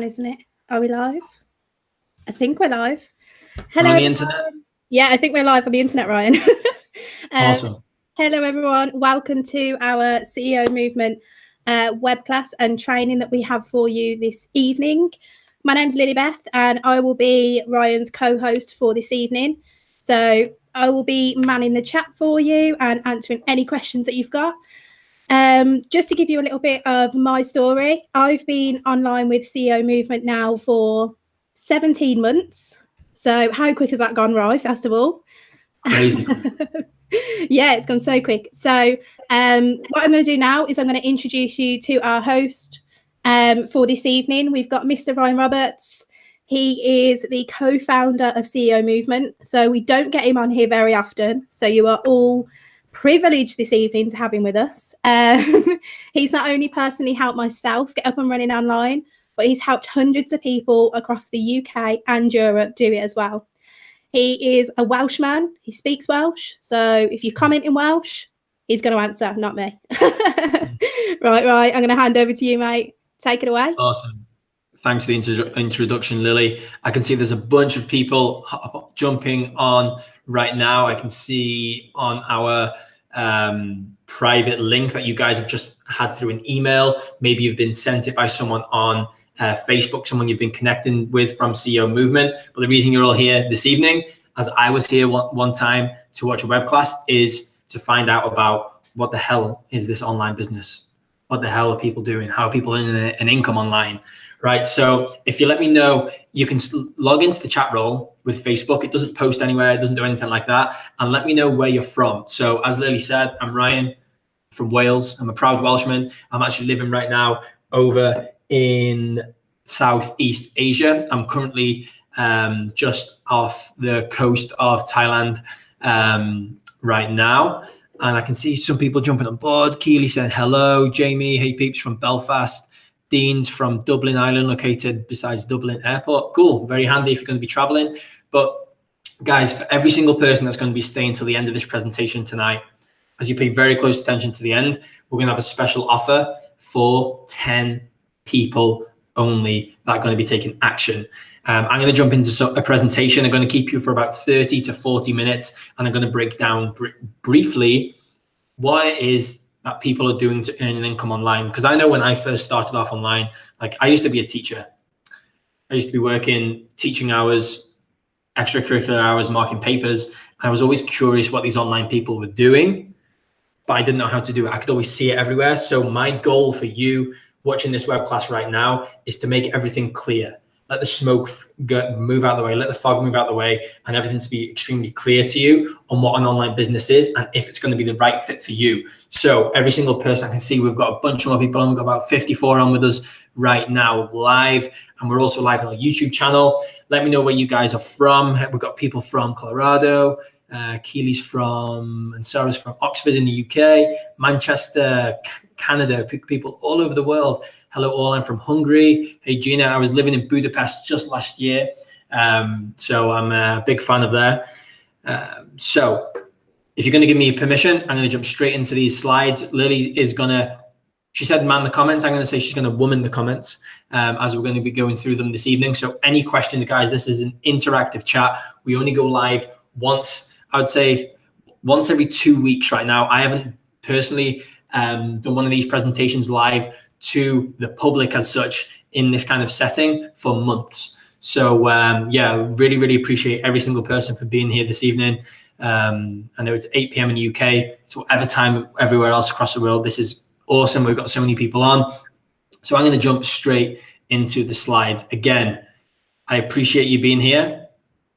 Isn't it? Are we live? I think we're live. Hello, on the internet? Yeah, I think we're live on the internet, Ryan. Awesome. Hello, everyone. Welcome to our CEO Movement web class and training that we have for you this evening. My name's Lilybeth, and I will be Ryan's co-host for this evening. So I will be manning the chat for you and answering any questions that you've got. Just to give you a little bit of my story, I've been online with CEO Movement now for 17 months. So how quick has that gone, Ryan, first of all? Crazy. Yeah, it's gone so quick. So what I'm going to do now is I'm going to introduce you to our host for this evening. We've got Mr. Ryan Roberts. He is the co-founder of CEO Movement. So we don't get him on here very often. So you are all privileged this evening to have him with us. He's not only personally helped myself get up and running online, but he's helped hundreds of people across the UK and Europe do it as well. He is a Welshman. He speaks Welsh. So if you comment in Welsh, he's going to answer, not me. Right. I'm going to hand over to you, mate. Take it away. Awesome. Thanks for the introduction, Lily. I can see there's a bunch of people jumping on right now. I can see on our private link that you guys have just had through an email. Maybe you've been sent it by someone on Facebook, someone you've been connecting with from CEO Movement. But the reason you're all here this evening, as I was here one time to watch a web class, is to find out about what the hell is this online business? What the hell are people doing? How are people earning an income online? Right. So if you let me know, you can log into the chat role with Facebook. It doesn't post anywhere. It doesn't do anything like that. And let me know where you're from. So as Lily said, I'm Ryan from Wales. I'm a proud Welshman. I'm actually living right now over in Southeast Asia. I'm currently just off the coast of Thailand right now. And I can see some people jumping on board. Keely said hello. Jamie, hey peeps from Belfast. Dean's from Dublin, Ireland, located besides Dublin Airport. Cool, very handy if you're going to be traveling. But guys, for every single person that's going to be staying till the end of this presentation tonight, as you pay very close attention to the end, we're going to have a special offer for 10 people only that are going to be taking action. I'm going to jump into a presentation. I'm going to keep you for about 30 to 40 minutes, and I'm going to break down briefly what it is that people are doing to earn an income online. Because I know when I first started off online, like I used to be a teacher. I used to be working teaching hours, extracurricular hours, marking papers. And I was always curious what these online people were doing, but I didn't know how to do it. I could always see it everywhere. So my goal for you watching this web class right now is to make everything clear. Let the smoke move out of the way, let the fog move out of the way, and everything to be extremely clear to you on what an online business is and if it's going to be the right fit for you. So every single person, I can see we've got a bunch more people on. We've got about 54 on with us right now live, and we're also live on our YouTube channel. Let me know where you guys are from. We've got people from Colorado, Keely's from, and Sarah's from Oxford in the UK, Manchester, Canada, people all over the world. Hello all, I'm from Hungary. Hey Gina, I was living in Budapest just last year. So I'm a big fan of there. So if you're gonna give me permission, I'm gonna jump straight into these slides. Lily is she said man the comments. I'm gonna say she's gonna woman the comments as we're gonna be going through them this evening. So any questions, guys, this is an interactive chat. We only go live once, I would say once every 2 weeks right now. I haven't personally done one of these presentations live to the public as such in this kind of setting for months. So yeah, really appreciate every single person for being here this evening. I know it's 8 p.m. in the UK, so whatever time everywhere else across the world. This is awesome. We've got so many people on. So I'm going to jump straight into the slides. Again, I appreciate you being here.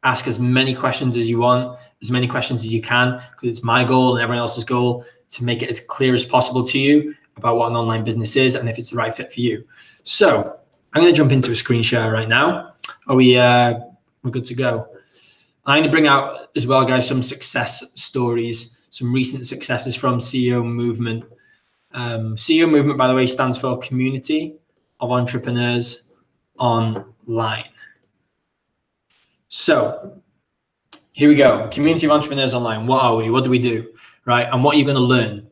Ask as many questions as you want, as many questions as you can, because it's my goal and everyone else's goal to make it as clear as possible to you about what an online business is and if it's the right fit for you. So I'm going to jump into a screen share right now. Are we're good to go? I'm going to bring out as well, guys, some success stories, some recent successes from CEO Movement. CEO Movement, by the way, stands for Community of Entrepreneurs Online. So here we go. Community of Entrepreneurs Online. What are we? What do we do? Right? And what are you going to learn?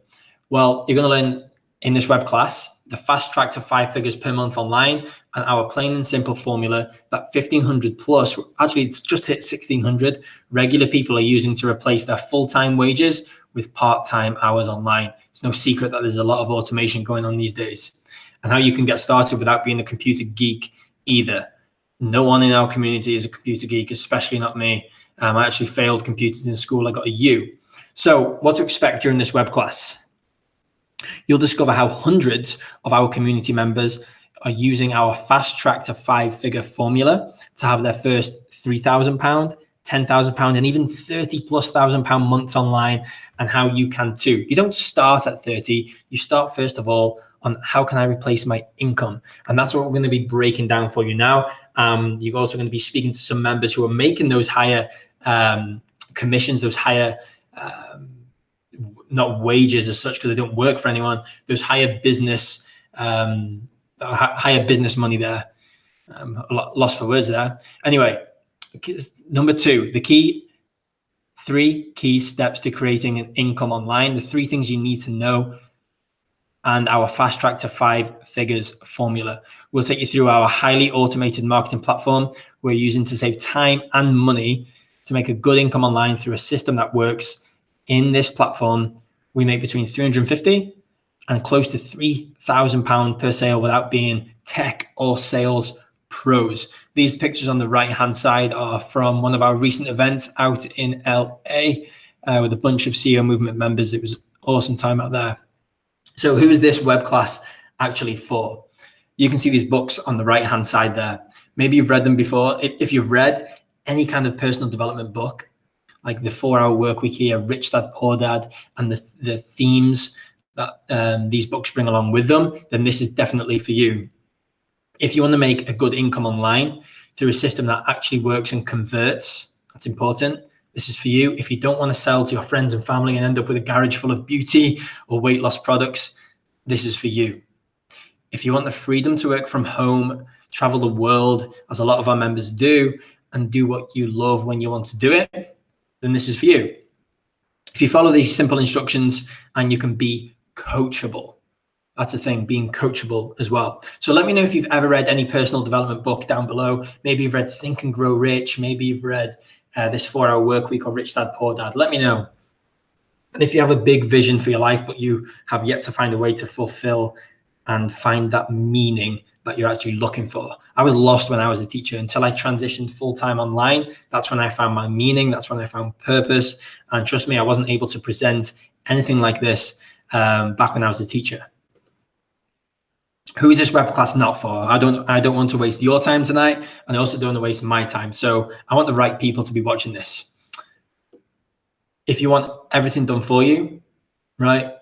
Well, you're going to learn in this web class the fast track to 5 figures per month online, and our plain and simple formula that 1,500 plus, actually it's just hit 1,600, regular people are using to replace their full-time wages with part-time hours online. It's no secret that there's a lot of automation going on these days. And how you can get started without being a computer geek either. No one in our community is a computer geek, especially not me. I actually failed computers in school. I got a U. So what to expect during this web class? You'll discover how hundreds of our community members are using our fast track to 5-figure formula to have their first £3,000, £10,000, and even £30,000+ months online, and how you can too. You don't start at 30. You start first of all on how can I replace my income? And that's what we're going to be breaking down for you now. You're also going to be speaking to some members who are making those higher commissions, those higher not wages as such because they don't work for anyone, those higher business money there. Lost for words there. Anyway, number 2, the 3 key steps to creating an income online, the 3 things you need to know, and our fast track to 5 figures formula. We'll take you through our highly automated marketing platform we're using to save time and money to make a good income online through a system that works. In this platform, we make between 350 and close to £3,000 per sale without being tech or sales pros. These pictures on the right-hand side are from one of our recent events out in LA with a bunch of CEO Movement members. It was an awesome time out there. So who is this web class actually for? You can see these books on the right-hand side there. Maybe you've read them before. If you've read any kind of personal development book, like the 4-Hour Workweek here, Rich Dad, Poor Dad, and the themes that these books bring along with them, then this is definitely for you. If you want to make a good income online through a system that actually works and converts, that's important. This is for you. If you don't want to sell to your friends and family and end up with a garage full of beauty or weight loss products, this is for you. If you want the freedom to work from home, travel the world, as a lot of our members do, and do what you love when you want to do it, then this is for you. If you follow these simple instructions and you can be coachable, that's the thing, being coachable as well. So let me know if you've ever read any personal development book down below. Maybe you've read Think and Grow Rich. Maybe you've read this 4-Hour Workweek or Rich Dad, Poor Dad. Let me know. And if you have a big vision for your life, but you have yet to find a way to fulfill and find that meaning that you're actually looking for. I was lost when I was a teacher until I transitioned full-time online. That's when I found my meaning. That's when I found purpose. And trust me, I wasn't able to present anything like this back when I was a teacher. Who is this web class not for? I don't want to waste your time tonight, and I also don't want to waste my time. So I want the right people to be watching this. If you want everything done for you, right?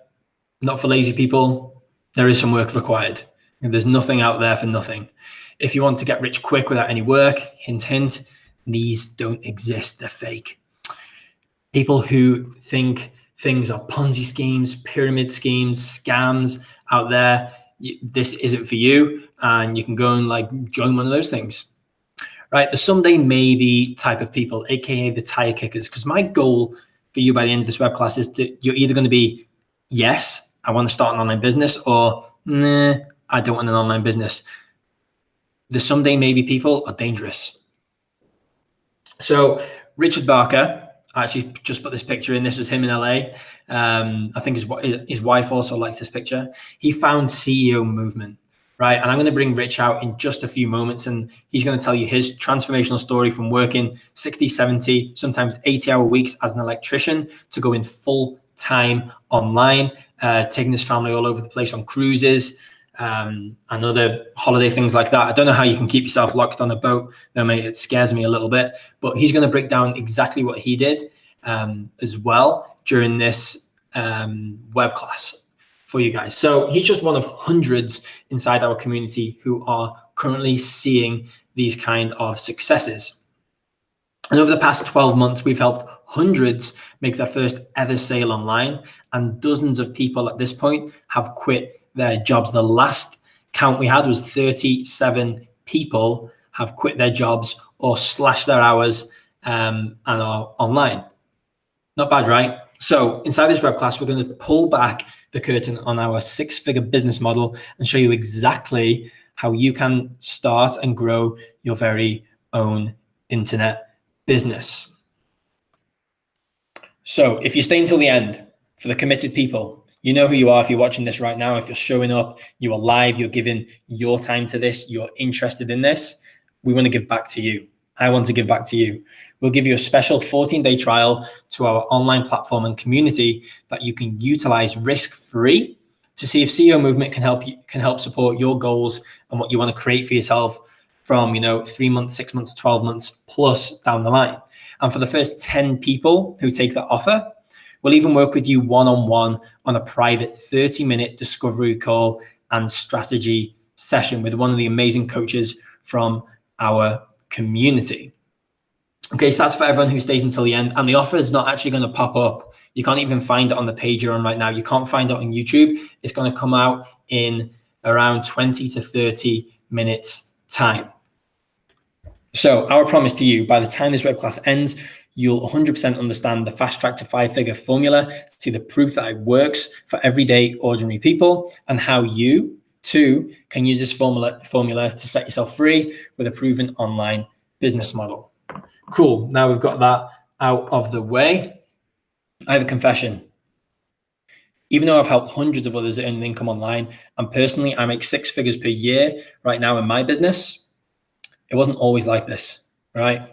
Not for lazy people, there is some work required. And there's nothing out there for nothing. If you want to get rich quick without any work, hint, hint, these don't exist. They're fake. People who think things are Ponzi schemes, pyramid schemes, scams out there, this isn't for you, and you can go and join one of those things, right? The someday maybe type of people, aka the tire kickers, because my goal for you by the end of this web class is you're either going to be, yes, I want to start an online business, or nah, I don't want an online business. The someday maybe people are dangerous. So Richard Barker, I actually just put this picture in. This was him in LA. I think his wife also likes this picture. He found CEO Movement, right? And I'm going to bring Rich out in just a few moments, and he's going to tell you his transformational story from working 60, 70, sometimes 80-hour weeks as an electrician to going full time online, taking his family all over the place on cruises, and other holiday things like that. I don't know how you can keep yourself locked on a boat. It scares me a little bit, but he's going to break down exactly what he did as well during this web class for you guys. So he's just one of hundreds inside our community who are currently seeing these kind of successes. And over the past 12 months, we've helped hundreds make their first ever sale online, and dozens of people at this point have quit their jobs. The last count we had was 37 people have quit their jobs or slashed their hours and are online. Not bad, right? So inside this web class, we're going to pull back the curtain on our 6-figure business model and show you exactly how you can start and grow your very own internet business. So if you stay until the end, for the committed people, you know who you are if you're watching this right now. If you're showing up, you are live, you're giving your time to this, you're interested in this, we want to give back to you. I want to give back to you. We'll give you a special 14-day trial to our online platform and community that you can utilize risk-free to see if CEO Movement can help support your goals and what you want to create for yourself from 3 months, 6 months, 12 months plus down the line. And for the first 10 people who take that offer, we'll even work with you one-on-one on a private 30-minute discovery call and strategy session with one of the amazing coaches from our community. Okay, so that's for everyone who stays until the end. And the offer is not actually going to pop up. You can't even find it on the page you're on right now. You can't find it on YouTube. It's going to come out in around 20 to 30 minutes time. So our promise to you, by the time this web class ends, you'll 100% understand the fast track to 5-figure formula, see the proof that it works for everyday ordinary people, and how you too can use this formula to set yourself free with a proven online business model. Cool. Now we've got that out of the way. I have a confession. Even though I've helped hundreds of others earn an income online, and personally I make 6 figures per year right now in my business, it wasn't always like this, right?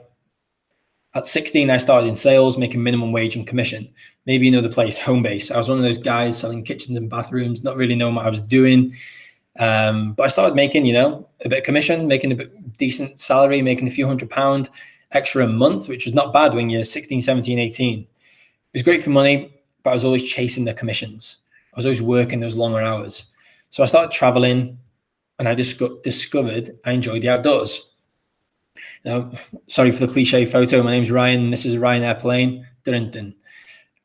At 16, I started in sales, making minimum wage and commission. Maybe you know the place, Homebase. I was one of those guys selling kitchens and bathrooms, not really knowing what I was doing. But I started making, a bit of commission, making a bit decent salary, making a few £100 extra a month, which was not bad when you're 16, 17, 18. It was great for money, but I was always chasing the commissions. I was always working those longer hours. So I started traveling, and I discovered I enjoyed the outdoors. Sorry for the cliche photo. My name's Ryan. This is a Ryan airplane. Dun-dun-dun.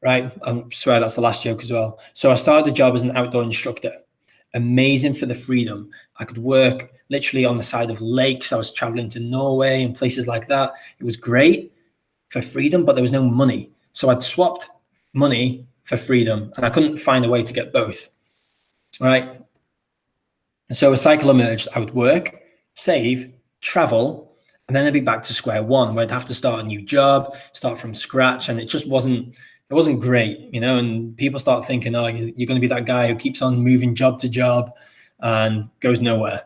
Right? I swear that's the last joke as well. So I started a job as an outdoor instructor. Amazing for the freedom. I could work literally on the side of lakes. I was traveling to Norway and places like that. It was great for freedom, but there was no money. So I'd swapped money for freedom, and I couldn't find a way to get both. All right? And so a cycle emerged. I would work, save, travel, and then I'd be back to square one, where I'd have to start a new job, start from scratch. And it just wasn't great, and people start thinking, oh, you're going to be that guy who keeps on moving job to job and goes nowhere.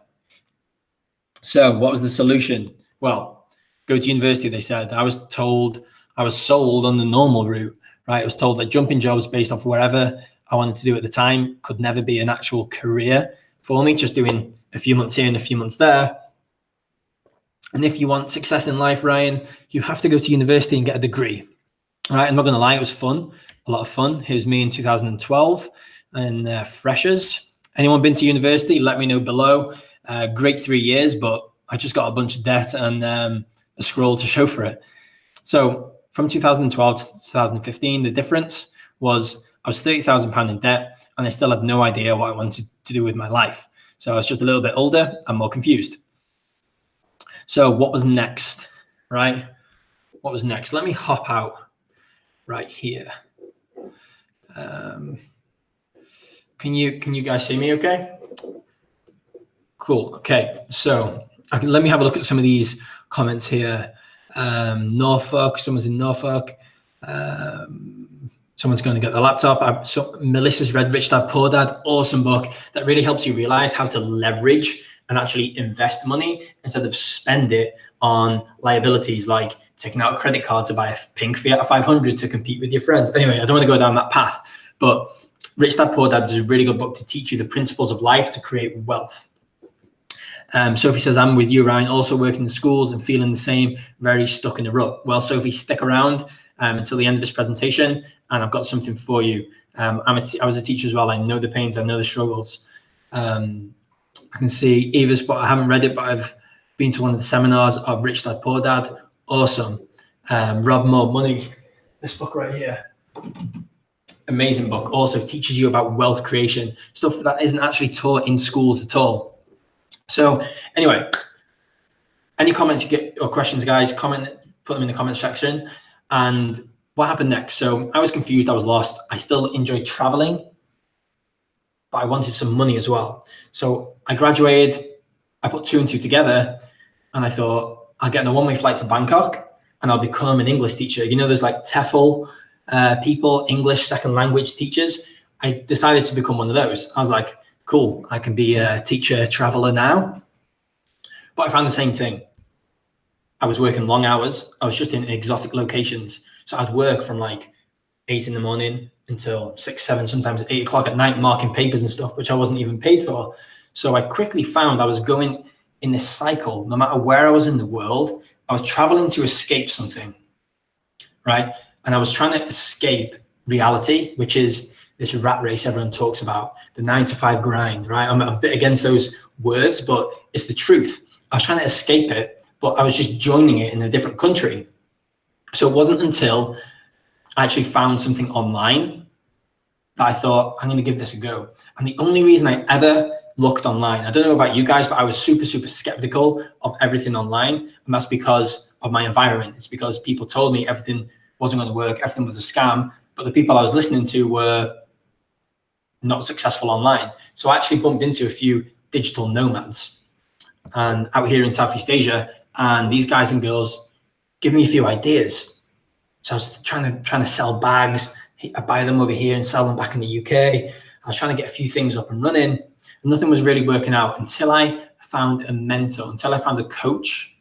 So what was the solution? Well, go to university, they said. I was sold on the normal route, right? I was told that jumping jobs based off whatever I wanted to do at the time could never be an actual career for me, just doing a few months here and a few months there. And if you want success in life, Ryan, you have to go to university and get a degree. All right, I'm not going to lie, it was fun, a lot of fun. Here's me in 2012 and freshers. Anyone been to university? Let me know below. Great 3 years, but I just got a bunch of debt and a scroll to show for it. So from 2012 to 2015, the difference was I was £30,000 in debt, and I still had no idea what I wanted to do with my life. So I was just a little bit older and more confused. So what was next, right? What was next? Let me hop out right here. Can you guys see me okay? Cool. Okay. So let me have a look at some of these comments here. Norfolk, someone's in Norfolk. Someone's going to get the laptop. Melissa's read Rich Dad Poor Dad. Awesome book that really helps you realize how to leverage and actually invest money instead of spend it on liabilities like taking out a credit card to buy a pink Fiat 500 to compete with your friends. Anyway, I don't want to go down that path, but Rich Dad Poor Dad is a really good book to teach you the principles of life to create wealth. Sophie says, I'm with you, Ryan, also working in schools and feeling the same, very stuck in a rut. Well, Sophie, stick around until the end of this presentation, and I've got something for you. I was a teacher as well. I know the pains, I know the struggles. I can see Eva's, but I haven't read it, but I've been to one of the seminars of Rich Dad Poor Dad. Awesome. Rob More Money, this book right here. Amazing book. Also teaches you about wealth creation, stuff that isn't actually taught in schools at all. So anyway, any comments you get or questions, guys, put them in the comment section. And what happened next? So I was confused. I was lost. I still enjoyed traveling, but I wanted some money as well. So I graduated. I put 2 and 2 together, and I thought I'll get on a one-way flight to Bangkok, and I'll become an English teacher. You know, there's like TEFL people, English second language teachers. I decided to become one of those. I was like, cool, I can be a teacher traveler now. But I found the same thing. I was working long hours. I was just in exotic locations. So I'd work from like 8 in the morning until 6, 7, sometimes 8 o'clock at night, marking papers and stuff, which I wasn't even paid for. So I quickly found I was going in this cycle. No matter where I was in the world, I was traveling to escape something, right? And I was trying to escape reality, which is this rat race everyone talks about, the 9-to-5 grind, right? I'm a bit against those words, but it's the truth. I was trying to escape it, but I was just joining it in a different country. So it wasn't until I actually found something online that I thought, I'm going to give this a go. And the only reason I ever looked online, I don't know about you guys, but I was super, super skeptical of everything online. And that's because of my environment. It's because people told me everything wasn't going to work, everything was a scam, but the people I was listening to were not successful online. So I actually bumped into a few digital nomads and out here in Southeast Asia, and these guys and girls give me a few ideas. So I was trying to sell bags. I buy them over here and sell them back in the UK. I was trying to get a few things up and running, and nothing was really working out until I found a mentor, until I found a coach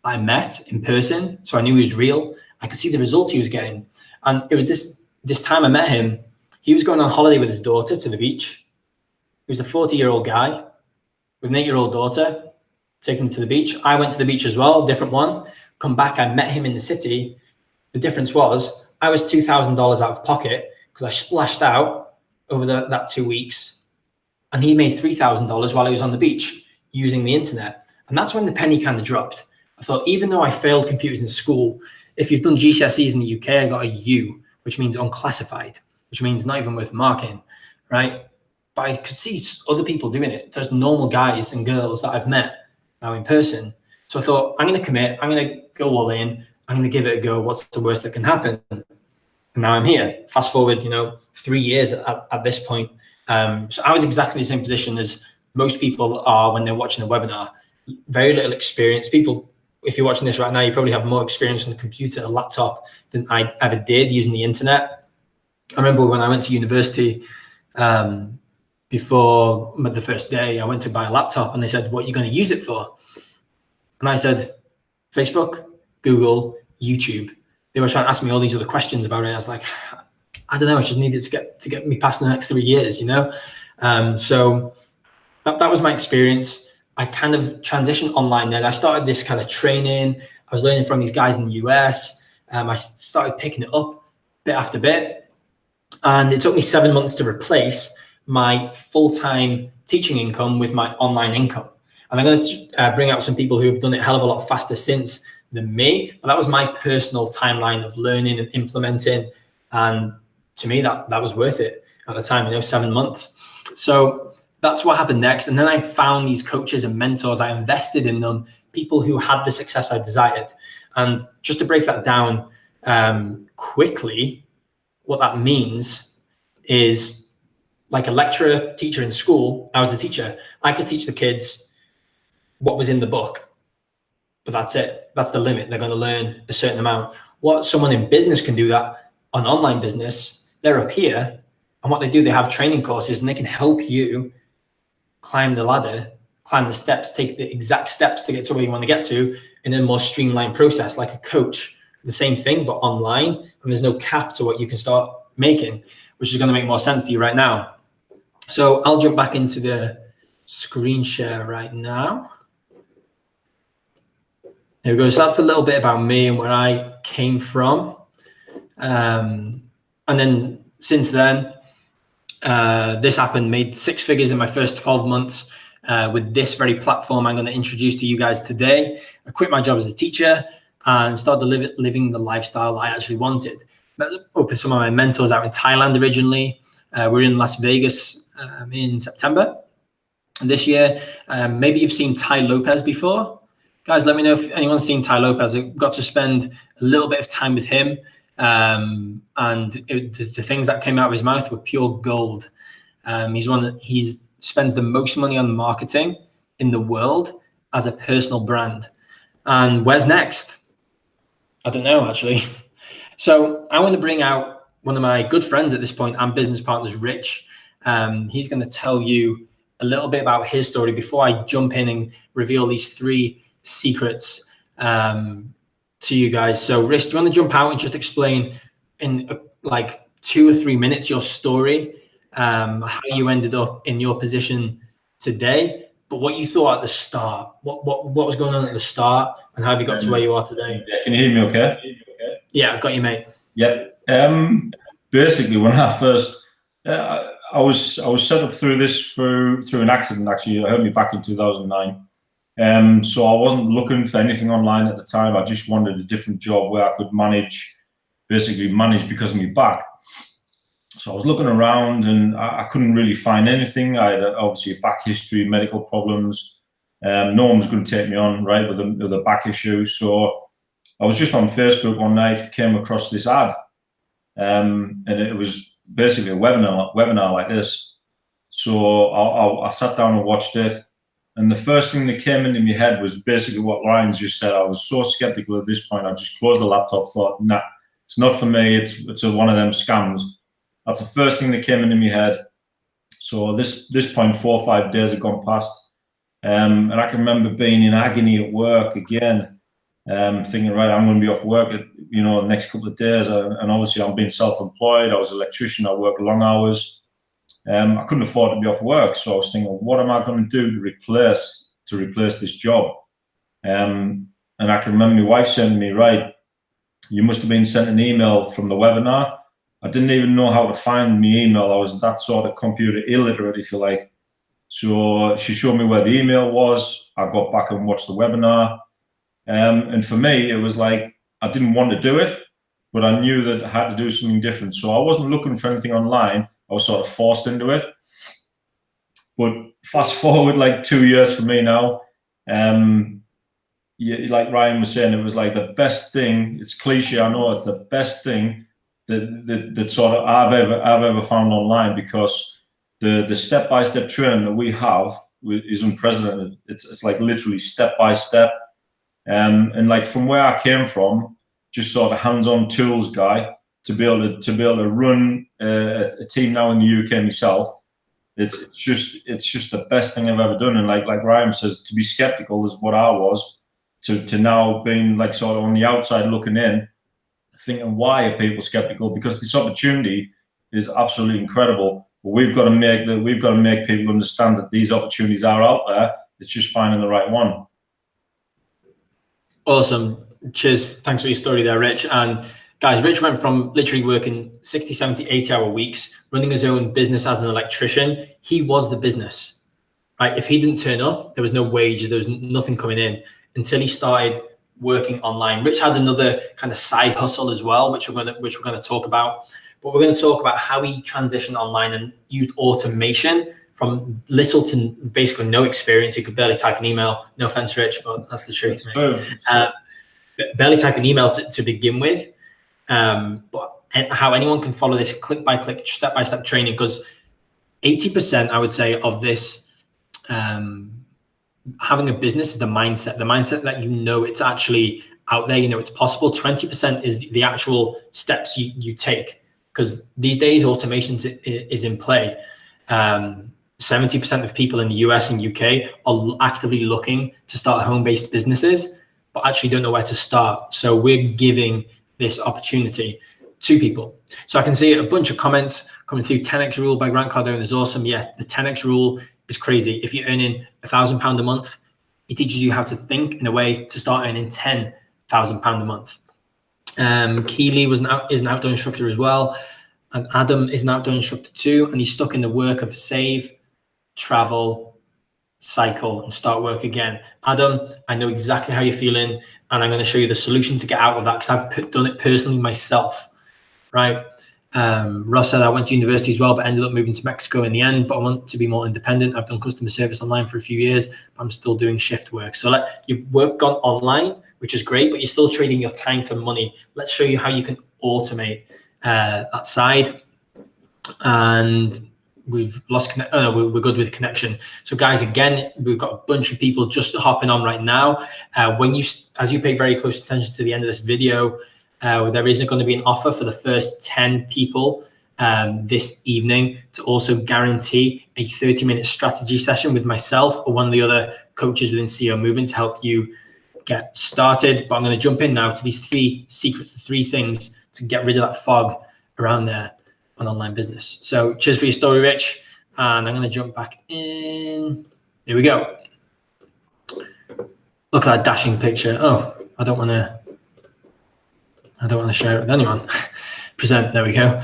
I met in person. So I knew he was real. I could see the results he was getting. And it was this time I met him. He was going on holiday with his daughter to the beach. He was a 40-year-old guy with an 8-year-old daughter, taking him to the beach. I went to the beach as well, different one. Come back, I met him in the city. The difference was I was $2,000 out of pocket because I splashed out over that 2 weeks, and he made $3,000 while he was on the beach using the internet. And that's when the penny kind of dropped. I thought, even though I failed computers in school, if you've done GCSEs in the UK, I got a U, which means unclassified, which means not even worth marking, right? But I could see other people doing it. There's normal guys and girls that I've met now in person. So I thought, I'm going to commit. I'm going to go all in. I'm going to give it a go. What's the worst that can happen? And now I'm here. Fast forward, 3 years at this point. So I was exactly the same position as most people are when they're watching a webinar. Very little experience. People, if you're watching this right now, you probably have more experience on the computer, a laptop than I ever did using the internet. I remember when I went to university, before the first day, I went to buy a laptop and they said, what are you going to use it for? And I said, Facebook, Google, YouTube. They were trying to ask me all these other questions about it. I was like, I don't know. I just needed to get me past the next 3 years, So that was my experience. I kind of transitioned online then. I started this kind of training. I was learning from these guys in the US. I started picking it up bit after bit. And it took me 7 months to replace my full-time teaching income with my online income. And I'm going to bring out some people who have done it a hell of a lot faster since than me. But that was my personal timeline of learning and implementing. And to me, that was worth it at the time, 7 months. So that's what happened next. And then I found these coaches and mentors. I invested in them, people who had the success I desired. And just to break that down quickly, what that means is, like a lecturer, teacher in school, I was a teacher. I could teach the kids what was in the book, but that's it. That's the limit. They're going to learn a certain amount. What someone in business can do that on online business, they're up here, and what they do, they have training courses, and they can help you climb the ladder, climb the steps, take the exact steps to get to where you want to get to in a more streamlined process, like a coach. The same thing, but online, and there's no cap to what you can start making, which is going to make more sense to you right now. So I'll jump back into the screen share right now. There we go. So that's a little bit about me and where I came from. And then since then, this happened, made 6 figures in my first 12 months with this very platform I'm going to introduce to you guys today. I quit my job as a teacher and started living the lifestyle I actually wanted. Met up with some of my mentors out in Thailand originally. We're in Las Vegas in September this year. Maybe you've seen Tai Lopez before. Guys, let me know if anyone's seen Tai Lopez. I got to spend a little bit of time with him. The things that came out of his mouth were pure gold. He spends the most money on marketing in the world as a personal brand. And where's next? I don't know, actually. So I want to bring out one of my good friends at this point and business partners, Rich. He's going to tell you a little bit about his story before I jump in and reveal these 3 secrets to you guys. So Rich, do you want to jump out and just explain in like 2 or 3 minutes your story, how you ended up in your position today, but what you thought at the start, what was going on at the start, and how have you got to where you are today? Yeah, can you hear me okay? Yeah, I've got you, mate. Yeah. Basically, when I first, I was set up through an accident. Actually, it hurt me back in 2009. So I wasn't looking for anything online at the time. I just wanted a different job where I could manage because of my back. So I was looking around and I couldn't really find anything. I had obviously a back history, medical problems. No one was going to take me on, right, with a back issue. So I was just on Facebook one night, came across this ad, and it was basically a webinar like this. So I sat down and watched it, and the first thing that came into my head was basically what Ryan's just said. I was so skeptical at this point. I just closed the laptop, thought, nah, it's not for me. It's one of them scams. That's the first thing that came into my head. So this point, 4 or 5 days had gone past, and I can remember being in agony at work again. Thinking, right, I'm going to be off work the next couple of days, and obviously I'm being self-employed. I was an electrician. I worked long hours. I couldn't afford to be off work, so I was thinking, what am I going to do to replace this job? And I can remember my wife saying to me, right, you must have been sent an email from the webinar. I didn't even know how to find my email. I was that sort of computer illiterate, if you like. So she showed me where the email was. I got back and watched the webinar. And for me, it was like, I didn't want to do it, but I knew that I had to do something different. So I wasn't looking for anything online. I was sort of forced into it. But fast forward like 2 years for me now. Like Ryan was saying, it was like the best thing. It's cliche, I know. It's the best thing that sort of I've ever found online, because the step-by-step training that we have is unprecedented. It's like literally step-by-step. And like from where I came from, just sort of hands-on tools guy, to be able to run a team now in the UK myself, it's just the best thing I've ever done. And like Ryan says, to be skeptical is what I was, to now being like sort of on the outside looking in, thinking, why are people skeptical? Because this opportunity is absolutely incredible. But we've got to make people understand that these opportunities are out there. It's just finding the right one. Awesome. Cheers. Thanks for your story there, Rich. And guys, Rich went from literally working 60, 70, 80-hour weeks, running his own business as an electrician. He was the business, right? If he didn't turn up, there was no wage, there was nothing coming in until he started working online. Rich had another kind of side hustle as well, which we're going to talk about. But we're going to talk about how he transitioned online and used automation from little to basically no experience. He could barely type an email. No offense, Rich, but that's the truth. Barely type an email to begin with. But how anyone can follow this click by click, step by step training, because 80%, I would say, of this having a business is the mindset that it's actually out there, it's possible. 20% is the actual steps you take, because these days automation is in play. 70% of people in the US and UK are actively looking to start home-based businesses, but actually don't know where to start. So we're giving this opportunity to people. So I can see a bunch of comments coming through. 10x rule by Grant Cardone is awesome. Yeah, the 10x rule is crazy. If you're earning £1,000 a month, it teaches you how to think in a way to start earning £10,000 a month. Keely is an outdoor instructor as well. And Adam is an outdoor instructor too. And he's stuck in the work of save, travel, cycle, and start work again. Adam, I know exactly how you're feeling, and I'm going to show you the solution to get out of that, because I've done it personally myself, right? Ross said, I went to university as well, but ended up moving to Mexico in the end, but I want to be more independent. I've done customer service online for a few years, but I'm still doing shift work. So you've gone online, which is great, but you're still trading your time for money. Let's show you how you can automate that side. And we've lost connect. Oh no, we're good with connection. So guys, again, we've got a bunch of people just hopping on right now. As you pay very close attention to the end of this video, there is going to be an offer for the first 10 people this evening to also guarantee a 30-minute strategy session with myself or one of the other coaches within CEO Movement to help you get started. But I'm going to jump in now to these 3 secrets, the 3 things to get rid of that fog around there on online business. So cheers for your story, Rich. And I'm going to jump back in. Here we go. Look at that dashing picture. Oh, I don't want to share it with anyone. Present, there we go.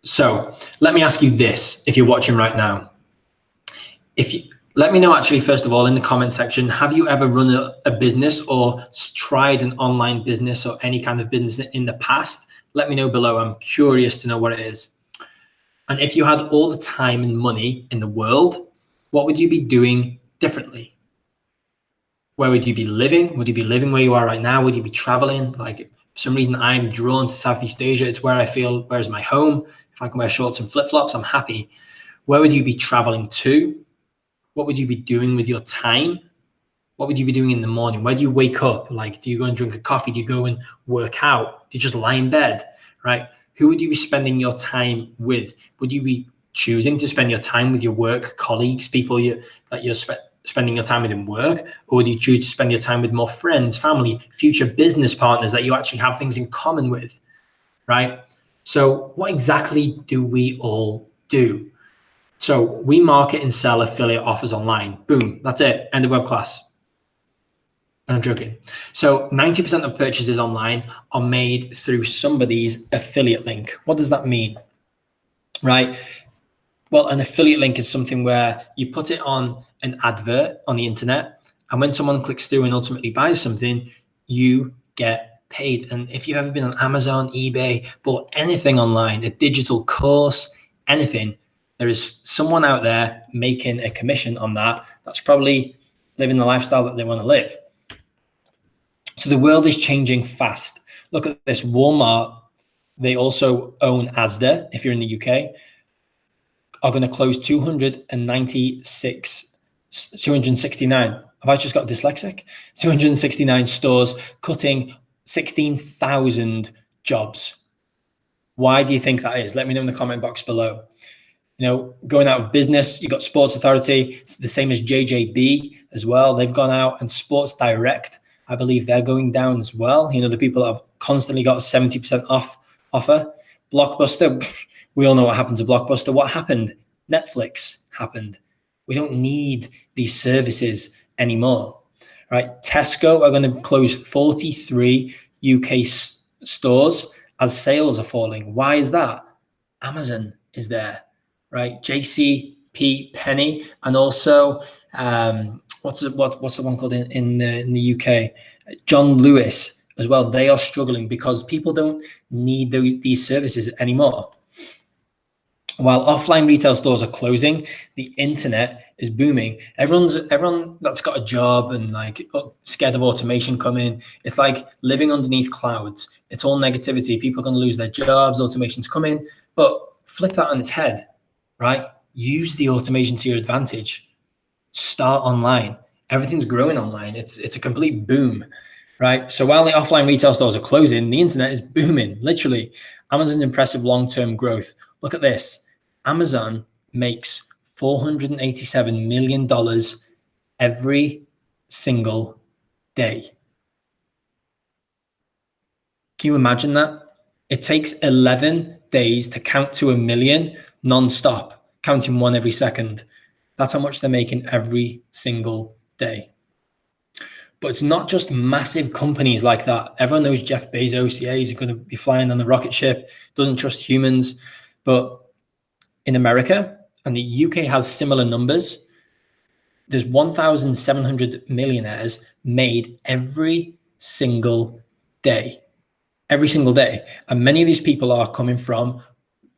So let me ask you this, if you're watching right now. Let me know actually, first of all, in the comment section, have you ever run a business or tried an online business or any kind of business in the past? Let me know below. I'm curious to know what it is. And if you had all the time and money in the world, what would you be doing differently? Where would you be living? Would you be living where you are right now? Would you be traveling? Like, for some reason, I'm drawn to Southeast Asia. It's where I feel, where's my home? If I can wear shorts and flip-flops, I'm happy. Where would you be traveling to? What would you be doing with your time? What would you be doing in the morning? Where do you wake up? Like, do you go and drink a coffee? Do you go and work out? Do you just lie in bed, right? Who would you be spending your time with? Would you be choosing to spend your time with your work colleagues, people that you're spending your time with in work? Or would you choose to spend your time with more friends, family, future business partners that you actually have things in common with, right? So what exactly do we all do? So we market and sell affiliate offers online. Boom, that's it. End of WebClass. I'm joking. So 90% of purchases online are made through somebody's affiliate link. What does that mean? Right? Well, an affiliate link is something where you put it on an advert on the internet, and when someone clicks through and ultimately buys something, you get paid. And if you've ever been on Amazon, eBay, bought anything online, a digital course, anything, there is someone out there making a commission on that. That's probably living the lifestyle that they want to live. So the world is changing fast. Look at this, Walmart, they also own Asda, if you're in the UK, are going to close 269. Have I just got dyslexic? 269 stores, cutting 16,000 jobs. Why do you think that is? Let me know in the comment box below. You know, going out of business, you got Sports Authority, it's the same as JJB as well. They've gone out, and Sports Direct, I believe they're going down as well. You know, the people that have constantly got a 70% off offer. Blockbuster, we all know what happened to Blockbuster. What happened? Netflix happened. We don't need these services anymore, right? Tesco are going to close 43 UK stores as sales are falling. Why is that? Amazon is there, right? JCP Penny, and also what's the one called in the UK? John Lewis as well. They are struggling because people don't need these services anymore. While offline retail stores are closing, the internet is booming. Everyone that's got a job and like scared of automation coming, it's like living underneath clouds. It's all negativity. People are going to lose their jobs. Automation's coming, but flip that on its head, right? Use the automation to your advantage. Start online. Everything's growing online. It's a complete boom, right? So while the offline retail stores are closing, the internet is booming. Literally, Amazon's impressive long-term growth. Look at this. Amazon makes $487 million every single day. Can you imagine that? It takes 11 days to count to 1 million non-stop, counting one every second. That's how much they're making every single day. But it's not just massive companies like that. Everyone knows Jeff Bezos. Yeah, he's going to be flying on the rocket ship, doesn't trust humans. But in America, and the UK has similar numbers, there's 1,700 millionaires made every single day. Every single day. And many of these people are coming from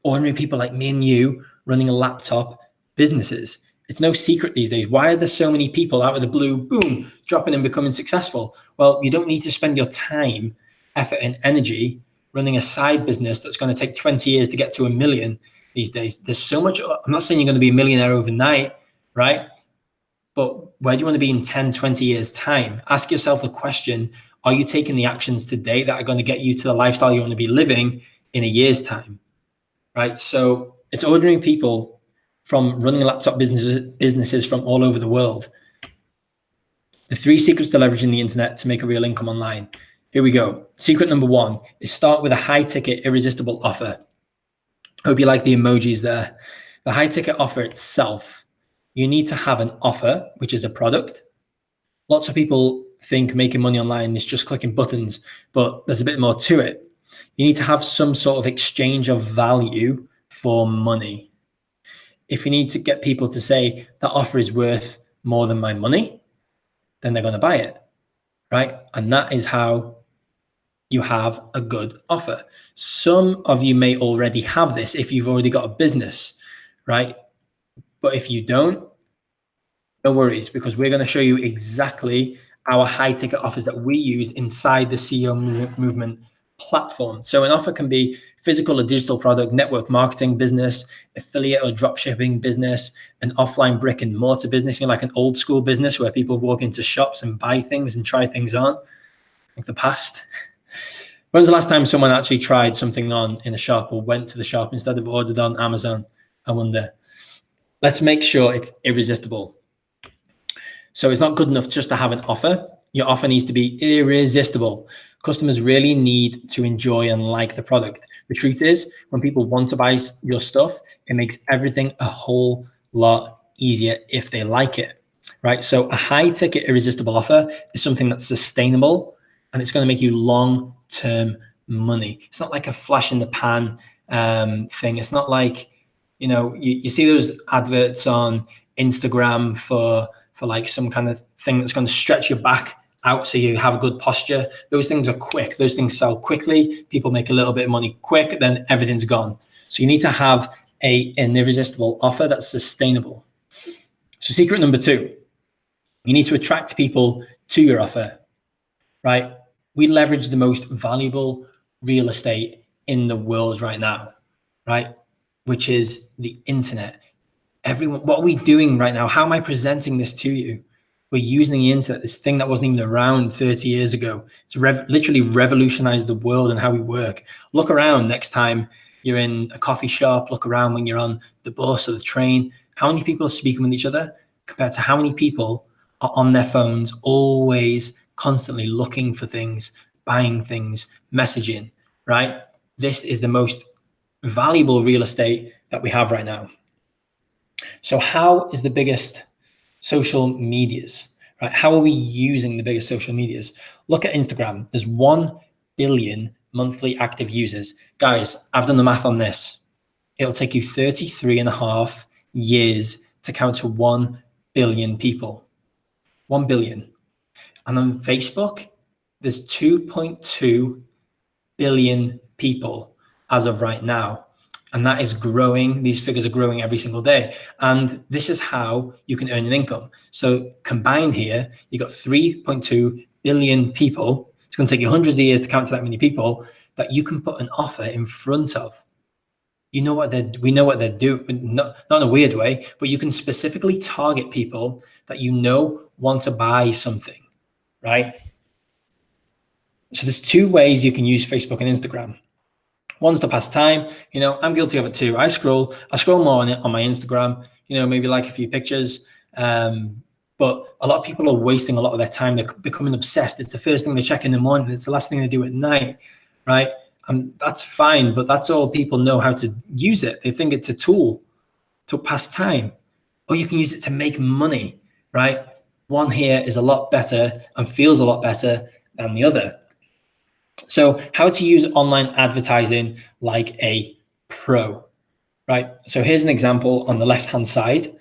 ordinary people like me and you running a laptop businesses. It's no secret these days. Why are there so many people out of the blue, boom, dropping and becoming successful? Well, you don't need to spend your time effort and energy running a side business that's going to take 20 years to get to 1 million these days. There's so much. I'm not saying you're going to be a millionaire overnight, right? But where do you want to be in 10, 20 years time? Ask yourself the question, are you taking the actions today that are going to get you to the lifestyle you want to be living in a year's time, right? So it's ordinary people from running laptop businesses from all over the world. The 3 secrets to leveraging the internet to make a real income online. Here we go. Secret number 1 is start with a high ticket, irresistible offer. Hope you like the emojis there. The high ticket offer itself, you need to have an offer, which is a product. Lots of people think making money online is just clicking buttons, but there's a bit more to it. You need to have some sort of exchange of value for money. If you need to get people to say that offer is worth more than my money, then they're going to buy it, right? And that is how you have a good offer. Some of you may already have this if you've already got a business, right? But if you don't, no worries, because we're going to show you exactly our high ticket offers that we use inside the CEO movement platform. So an offer can be physical or digital product, network marketing business, affiliate or drop shipping business, an offline brick and mortar business, like an old school business where people walk into shops and buy things and try things on, like the past. When's the last time someone actually tried something on in a shop or went to the shop instead of ordered on Amazon? I wonder. Let's make sure it's irresistible. So it's not good enough just to have an offer. Your offer needs to be irresistible. Customers really need to enjoy and like the product. The truth is, when people want to buy your stuff, it makes everything a whole lot easier if they like it, right? So a high ticket irresistible offer is something that's sustainable and it's going to make you long-term money. It's not like a flash in the pan thing. It's not like, you see those adverts on Instagram for like some kind of thing that's going to stretch your back out so you have a good posture. Those things are quick. Those things sell quickly. People make a little bit of money quick, then everything's gone. So you need to have an irresistible offer that's sustainable. So secret number 2, you need to attract people to your offer, right? We leverage the most valuable real estate in the world right now, right? Which is the internet. Everyone, what are we doing right now? How am I presenting this to you? We're using the internet, this thing that wasn't even around 30 years ago. It's literally revolutionized the world and how we work. Look around next time you're in a coffee shop. Look around when you're on the bus or the train. How many people are speaking with each other compared to how many people are on their phones, always constantly looking for things, buying things, messaging, right? This is the most valuable real estate that we have right now. So how is the biggest social medias, right? How are we using the biggest social medias? Look at Instagram. There's 1 billion monthly active users. Guys, I've done the math on this. It'll take you 33.5 years to count to 1 billion people. 1 billion. And on Facebook, there's 2.2 billion people as of right now. And that is growing. These figures are growing every single day. And this is how you can earn an income. So combined here, you've got 3.2 billion people. It's going to take you hundreds of years to count to that many people that you can put an offer in front of. We know what they're doing, not in a weird way, but you can specifically target people that want to buy something, right? So there's 2 ways you can use Facebook and Instagram. One's to pass time. I'm guilty of it too. I scroll more on my Instagram, maybe like a few pictures. But a lot of people are wasting a lot of their time. They're becoming obsessed. It's the first thing they check in the morning. It's the last thing they do at night, right? That's fine, but that's all people know how to use it. They think it's a tool to pass time, or you can use it to make money, right? One here is a lot better and feels a lot better than the other. So how to use online advertising like a pro, right? So here's an example on the left-hand side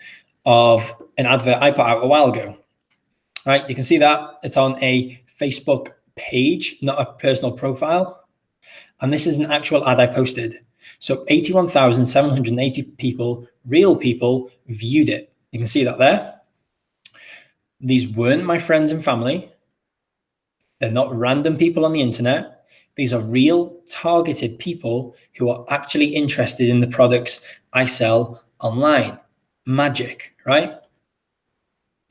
of an advert I put out a while ago, right? You can see that it's on a Facebook page, not a personal profile. And this is an actual ad I posted. So 81,780 people, real people, viewed it. You can see that there. These weren't my friends and family. They're not random people on the internet. These are real targeted people who are actually interested in the products I sell online. Magic, right?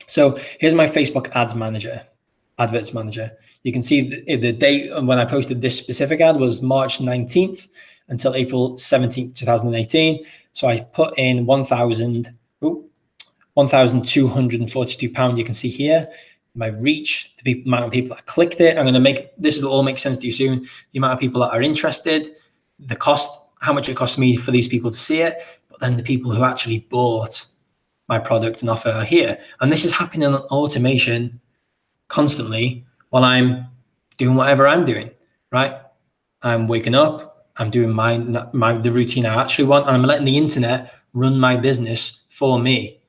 So here's my Facebook adverts manager. You can see the date when I posted this specific ad was March 19th until April 17th, 2018. So I put in £1,242. You can see here my reach, the amount of people that clicked it. I'm going to make this will all make sense to you soon. The amount of people that are interested, the cost, how much it cost me for these people to see it, but then the people who actually bought my product and offer are here. And this is happening on automation constantly while I'm doing whatever I'm doing, right? I'm waking up, I'm doing the routine I actually want, and I'm letting the internet run my business for me.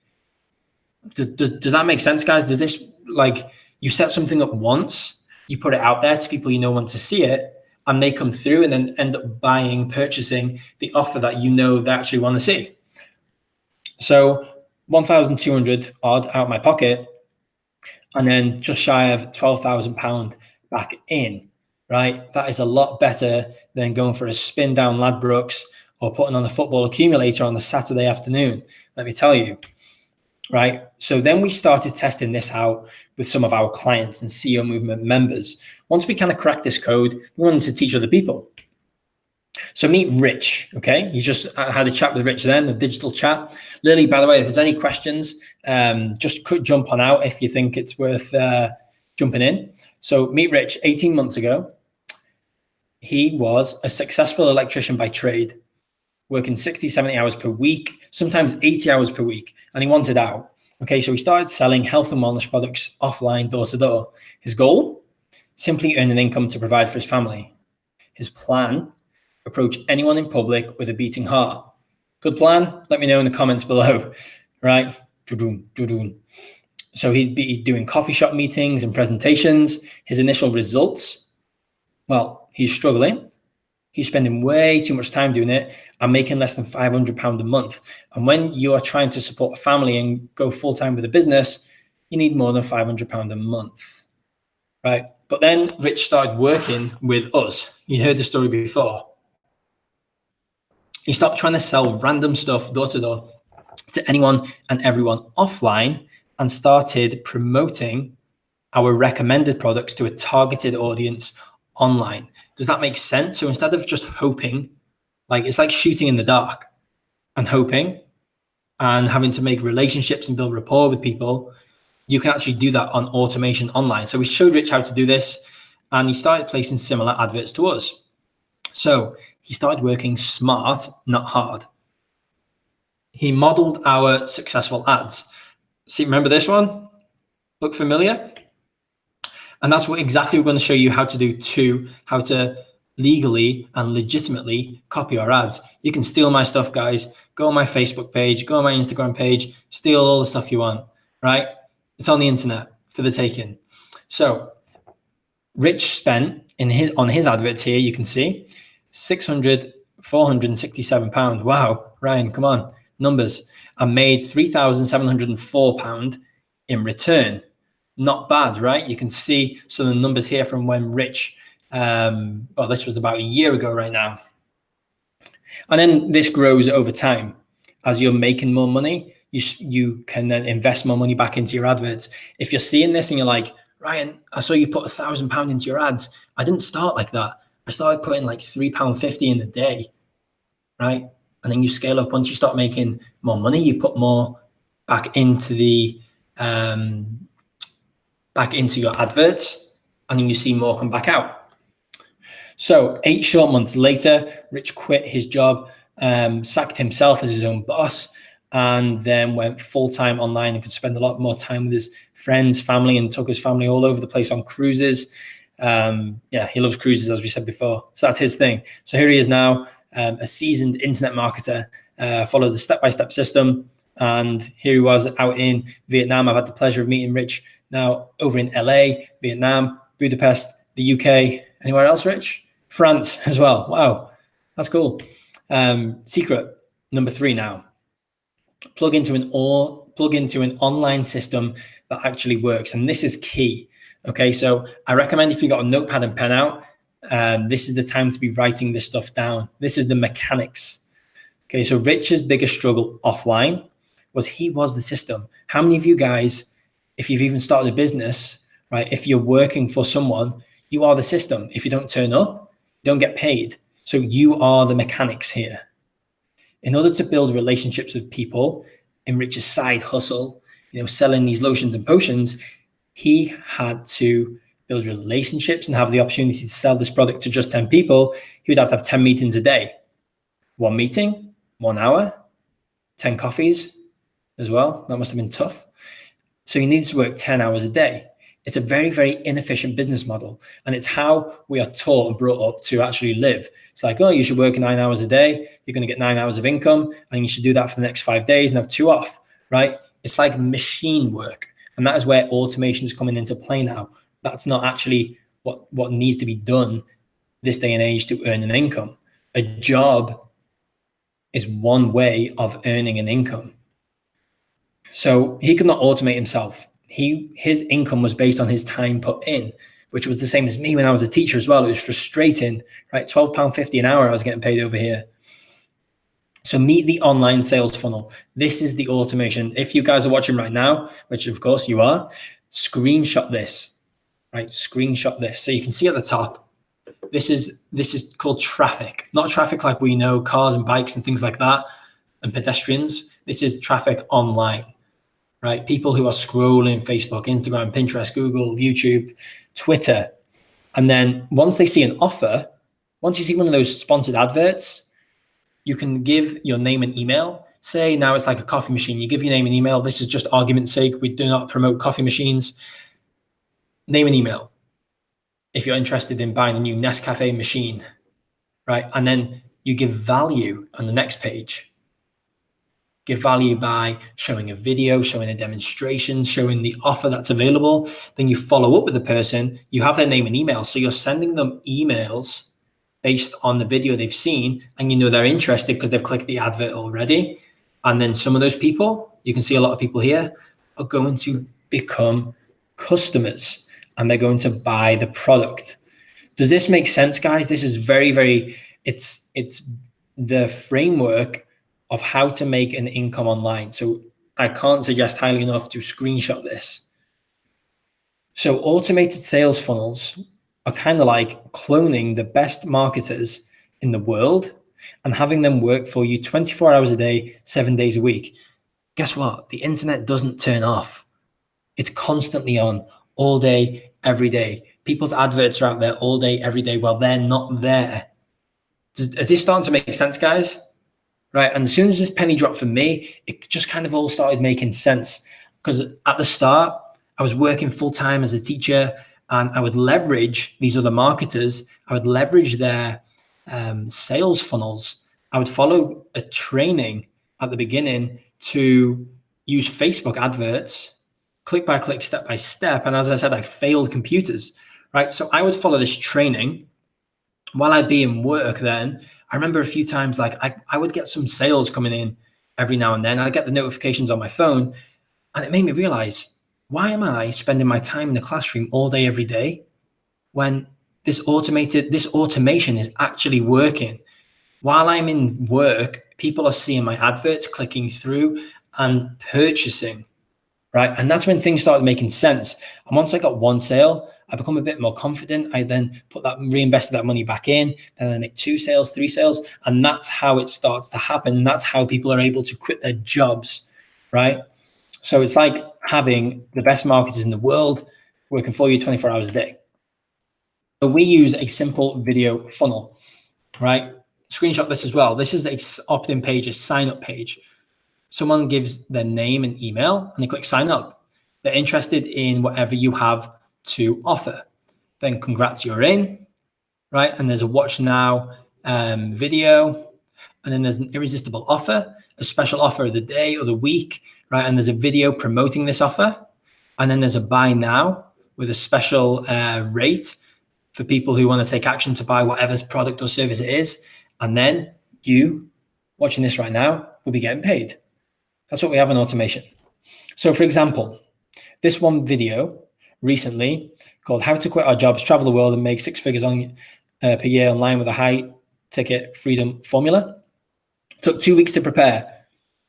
Does that make sense, guys? Does this, like, you set something up once, you put it out there to people you know want to see it, and they come through and then end up purchasing the offer that you know they actually want to see. So 1,200 odd out of my pocket, and then just shy of £12,000 back in, right? That is a lot better than going for a spin down Ladbrokes or putting on a football accumulator on a Saturday afternoon, let me tell you, right? So then we started testing this out with some of our clients and CEO Movement members. Once we kind of cracked this code, we wanted to teach other people. So meet Rich, okay? You just had a chat with Rich then, a digital chat. Lily, by the way, if there's any questions, just jump on out if you think it's worth jumping in. So meet Rich 18 months ago. He was a successful electrician by trade, working 60, 70 hours per week, sometimes 80 hours per week, and he wanted out. Okay, so he started selling health and wellness products offline, door to door. His goal? Simply earn an income to provide for his family. His plan? Approach anyone in public with a beating heart. Good plan? Let me know in the comments below, right? So he'd be doing coffee shop meetings and presentations. His initial results, well, he's struggling. He's spending way too much time doing it and making less than £500 a month. And when you are trying to support a family and go full-time with a business, you need more than £500 a month, right? But then Rich started working with us. You heard the story before. He stopped trying to sell random stuff door to door to anyone and everyone offline and started promoting our recommended products to a targeted audience online. Does that make sense? So instead of just hoping, like it's like shooting in the dark and hoping and having to make relationships and build rapport with people, you can actually do that on automation online. So we showed Rich how to do this and he started placing similar adverts to us. So he started working smart, not hard. He modeled our successful ads. See, remember this one? Look familiar? And that's what exactly we're going to show you how to do too, how to legally and legitimately copy our ads. You can steal my stuff, guys. Go on my Facebook page, go on my Instagram page, steal all the stuff you want, right? It's on the internet for the taking. So Rich spent on his adverts here, you can see, £467. Wow, Ryan, come on, numbers. And made £3,704 in return. Not bad, right? You can see some of the numbers here from when Rich, well, this was about a year ago right now. And then this grows over time. As you're making more money, you can then invest more money back into your adverts. If you're seeing this and you're like, Ryan, I saw you put £1,000 into your ads. I didn't start like that. I started putting like £3.50 in a day, right? And then you scale up. Once you start making more money, you put more back into the back into your adverts, and then you see more come back out. So 8 short months later, Rich quit his job, sacked himself as his own boss, and then went full-time online and could spend a lot more time with his friends, family, and took his family all over the place on cruises. Yeah, he loves cruises, as we said before. So that's his thing. So here he is now, a seasoned internet marketer, followed the step-by-step system. And here he was out in Vietnam. I've had the pleasure of meeting Rich now over in LA, Vietnam, Budapest, the UK. Anywhere else, Rich? France as well. Wow, that's cool. Secret number 3 now. Plug into an online system that actually works. And this is key. Okay, so I recommend if you got a notepad and pen out, This is the time to be writing this stuff down. This is the mechanics. Okay, so Rich's biggest struggle offline was he was the system. How many of you guys, if you've even started a business, right, if you're working for someone, you are the system. If you don't turn up, you don't get paid. So you are the mechanics here. In order to build relationships with people, in Rich's side hustle, selling these lotions and potions, he had to build relationships and have the opportunity to sell this product to just 10 people. He would have to have 10 meetings a day. 1 meeting, 1 hour, 10 coffees as well. That must have been tough. So he needs to work 10 hours a day. It's a very, very inefficient business model. And it's how we are taught and brought up to actually live. It's like, oh, you should work 9 hours a day. You're going to get 9 hours of income, and you should do that for the next 5 days and have 2 off, right? It's like machine work. And that is where automation is coming into play now. That's not actually what needs to be done this day and age to earn an income. A job is one way of earning an income. So he could not automate himself. His income was based on his time put in, which was the same as me when I was a teacher as well. It was frustrating, right? £12.50 an hour I was getting paid over here. So meet the online sales funnel. This is the automation. If you guys are watching right now, which of course you are, screenshot this, right? Screenshot this. So you can see at the top, this is called traffic, not traffic like we know, cars and bikes and things like that, and pedestrians. This is traffic online, right? People who are scrolling Facebook, Instagram, Pinterest, Google, YouTube, Twitter. And then once they see an offer, once you see one of those sponsored adverts, you can give your name and email. Say now it's like a coffee machine. You give your name and email. This is just argument's sake. We do not promote coffee machines. Name and email. If you're interested in buying a new Nescafe machine, right? And then you give value on the next page. Give value by showing a video, showing a demonstration, showing the offer that's available. Then you follow up with the person. You have their name and email. So you're sending them emails based on the video they've seen, and they're interested because they've clicked the advert already. And then some of those people, you can see a lot of people here, are going to become customers, and they're going to buy the product. Does this make sense, guys? This is very, very, it's the framework of how to make an income online. So I can't suggest highly enough to screenshot this. So automated sales funnels are kind of like cloning the best marketers in the world and having them work for you 24 hours a day, 7 days a week. Guess what? The internet doesn't turn off. It's constantly on all day, every day. People's adverts are out there all day, every day. Well, they're not there. Is this starting to make sense, guys? Right. And as soon as this penny dropped for me, it just kind of all started making sense. Because at the start, I was working full time as a teacher, and I would leverage these other marketers. I would leverage their sales funnels. I would follow a training at the beginning to use Facebook adverts, click by click, step by step. And as I said, I failed computers, right? So I would follow this training while I'd be in work then. I remember a few times, like I would get some sales coming in every now and then. I'd get the notifications on my phone, and it made me realize, why am I spending my time in the classroom all day, every day, when this automation is actually working? While I'm in work, people are seeing my adverts, clicking through and purchasing, right? And that's when things started making sense. And once I got one sale, I become a bit more confident. I then reinvested that money back in, then I make 2 sales, 3 sales. And that's how it starts to happen. And that's how people are able to quit their jobs, right? So it's like having the best marketers in the world working for you 24 hours a day. So we use a simple video funnel, right? Screenshot this as well. This is a opt-in page, a sign-up page. Someone gives their name and email, and they click sign up. They're interested in whatever you have to offer. Then congrats, you're in, right? And there's a watch now video, and then there's an irresistible offer, a special offer of the day or the week, right? And there's a video promoting this offer. And then there's a buy now with a special rate for people who want to take action to buy whatever product or service it is. And then you watching this right now will be getting paid. That's what we have in automation. So for example, this one video recently called How to Quit Our Jobs, Travel the World and Make 6 Figures per year online with a high ticket freedom formula. It took 2 weeks to prepare,